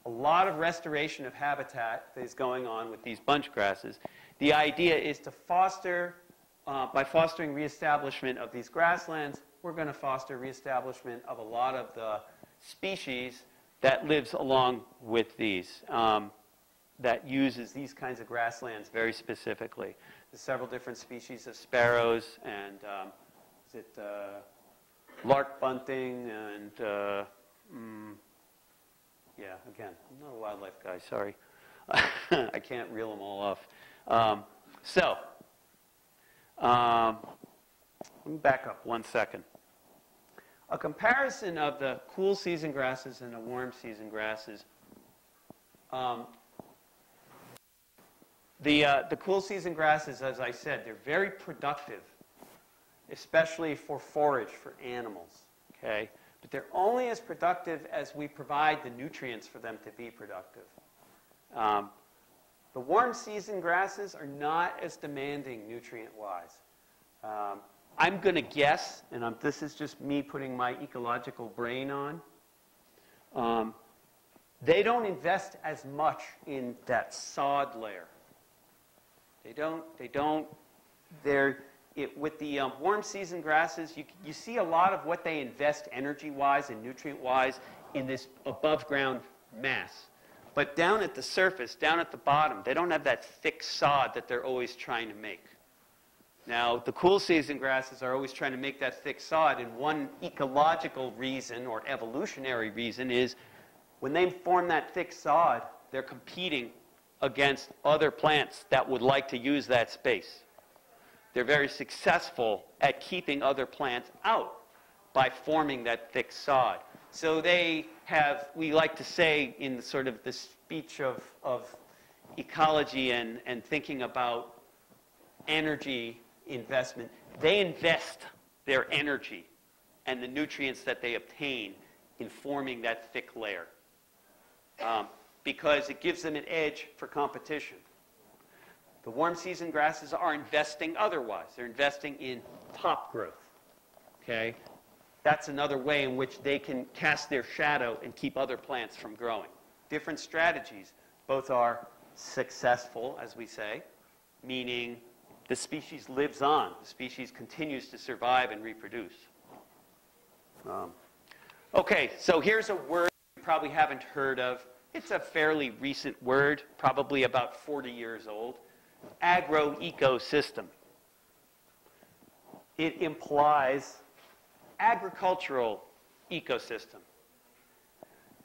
a lot of restoration of habitat is going on with these bunch grasses. The idea is to foster, by fostering reestablishment of these grasslands, we're going to foster reestablishment of a lot of the species that lives along with these, that uses these kinds of grasslands very specifically. There's several different species of sparrows and lark bunting and yeah, again, I'm not a wildlife guy, sorry. I can't reel them all off. Let me back up 1 second. A comparison of the cool season grasses and the warm season grasses. The cool season grasses, as I said, they're very productive, especially for forage for animals, okay? But they're only as productive as we provide the nutrients for them to be productive. The warm season grasses are not as demanding nutrient-wise. I'm going to guess, and this is just me putting my ecological brain on, they don't invest as much in that sod layer. With the warm season grasses, you see a lot of what they invest energy-wise and nutrient-wise in this above-ground mass. But down at the surface, down at the bottom, they don't have that thick sod that they're always trying to make. Now, the cool season grasses are always trying to make that thick sod, and one ecological reason or evolutionary reason is when they form that thick sod, they're competing against other plants that would like to use that space. They're very successful at keeping other plants out by forming that thick sod. So they have, we like to say in sort of the speech of ecology and thinking about energy investment, they invest their energy and the nutrients that they obtain in forming that thick layer because it gives them an edge for competition. The warm season grasses are investing otherwise. They're investing in top growth, okay? That's another way in which they can cast their shadow and keep other plants from growing. Different strategies. Both are successful, as we say, meaning the species lives on. The species continues to survive and reproduce. Okay, so here's a word you probably haven't heard of. It's a fairly recent word, probably about 40 years old. Agroecosystem. It implies agricultural ecosystem.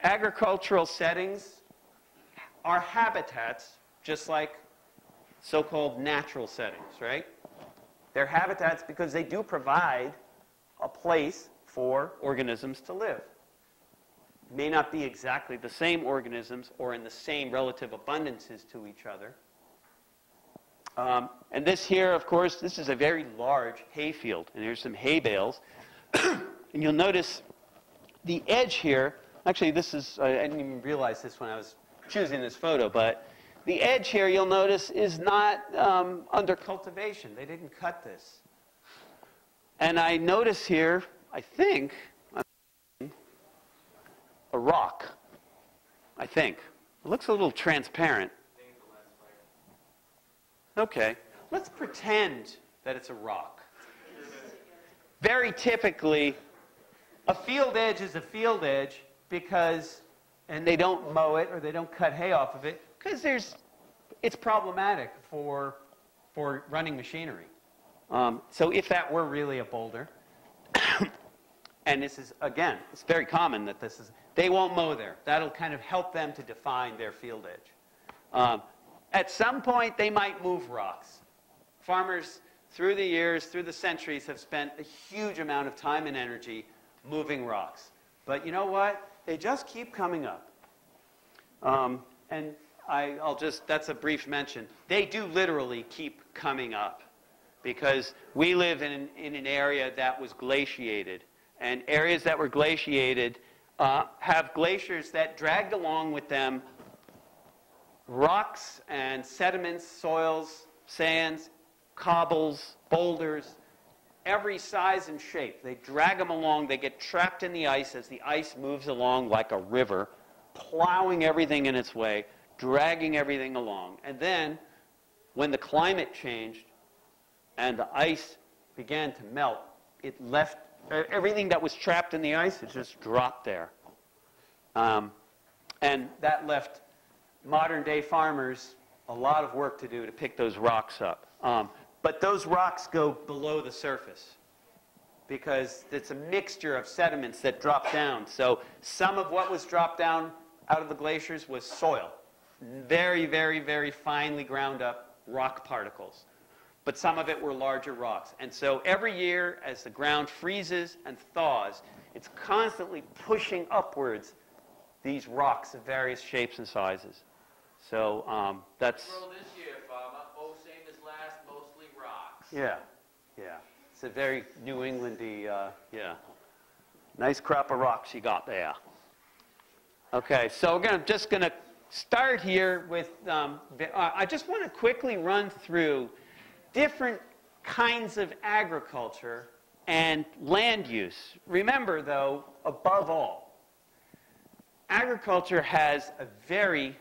Agricultural settings are habitats, just like so-called natural settings, right? They're habitats because they do provide a place for organisms to live. May not be exactly the same organisms or in the same relative abundances to each other. And this here, of course, this is a very large hay field. And here's some hay bales. And you'll notice the edge here, actually this is, I didn't even realize this when I was choosing this photo, but the edge here, you'll notice, is not under cultivation. They didn't cut this. And I notice here, I think, a rock, I think. It looks a little transparent. Okay, let's pretend that it's a rock. Very typically, a field edge is a field edge because, and they don't mow it or they don't cut hay off of it because it's problematic for running machinery. So if that were really a boulder, and this is, again, it's very common that they won't mow there. That'll kind of help them to define their field edge. At some point, they might move rocks. Farmers, through the years, through the centuries, have spent a huge amount of time and energy moving rocks. But you know what? They just keep coming up. And that's a brief mention. They do literally keep coming up because we live in an area that was glaciated. And areas that were glaciated have glaciers that dragged along with them rocks and sediments, soils, sands, cobbles, boulders, every size and shape. They drag them along. They get trapped in the ice as the ice moves along like a river, plowing everything in its way, dragging everything along. And then, when the climate changed and the ice began to melt, it left everything that was trapped in the ice, it just dropped there. And that left modern-day farmers a lot of work to do to pick those rocks up. But those rocks go below the surface because it's a mixture of sediments that drop down. So some of what was dropped down out of the glaciers was soil. Very, very, very finely ground up rock particles. But some of it were larger rocks. And so every year, as the ground freezes and thaws, it's constantly pushing upwards these rocks of various shapes and sizes. So that's... Grow this year, farmer. Oh, same as last, mostly rocks. Yeah, yeah. It's a very New England-y, yeah. Nice crop of rocks you got there. Okay, so we're just going to start here with... I just want to quickly run through different kinds of agriculture and land use. Remember, though, above all, agriculture has a very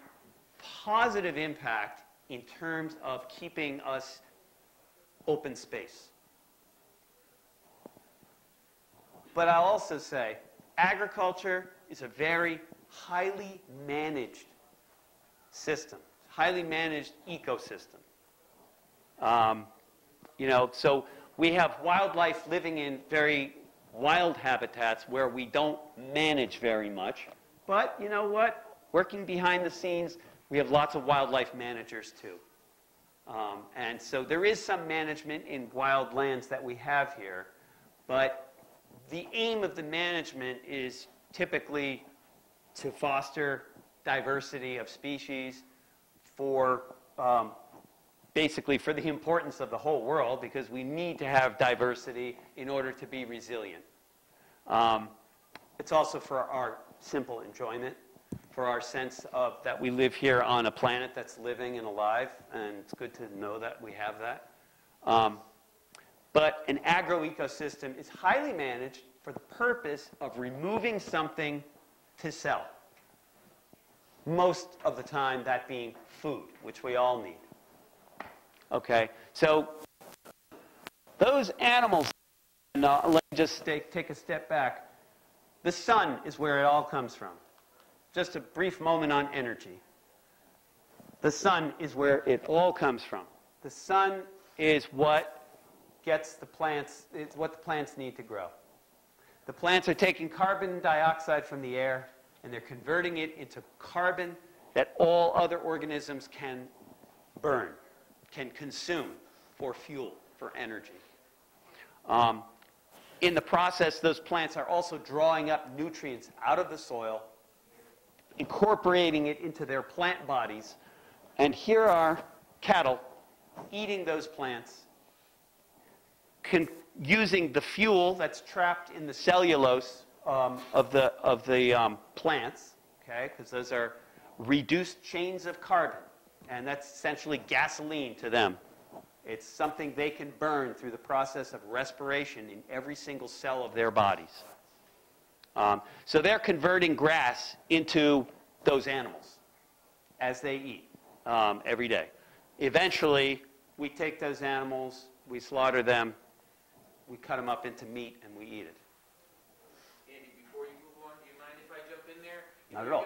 positive impact in terms of keeping us open space. But I'll also say agriculture is a very highly managed system, highly managed ecosystem. So we have wildlife living in very wild habitats where we don't manage very much. But you know what? Working behind the scenes, we have lots of wildlife managers too. And so there is some management in wild lands that we have here. But the aim of the management is typically to foster diversity of species for basically for the importance of the whole world, because we need to have diversity in order to be resilient. It's also for our simple enjoyment, for our sense of that we live here on a planet that's living and alive, and it's good to know that we have that. But an agroecosystem is highly managed for the purpose of removing something to sell. Most of the time, that being food, which we all need. Okay, so those animals, let me just take a step back. The sun is where it all comes from. Just a brief moment on energy. The sun is where it all comes from. The sun is what gets the plants, it's what the plants need to grow. The plants are taking carbon dioxide from the air, and they're converting it into carbon that all other organisms can burn, can consume for fuel, for energy. In the process, those plants are also drawing up nutrients out of the soil, incorporating it into their plant bodies, and here are cattle eating those plants, using the fuel that's trapped in the cellulose of the plants, okay, because those are reduced chains of carbon, and that's essentially gasoline to them. It's something they can burn through the process of respiration in every single cell of their bodies. So they're converting grass into those animals as they eat every day. Eventually, we take those animals, we slaughter them, we cut them up into meat, and we eat it. Andy, before you move on, do you mind if I jump in there? Not at all.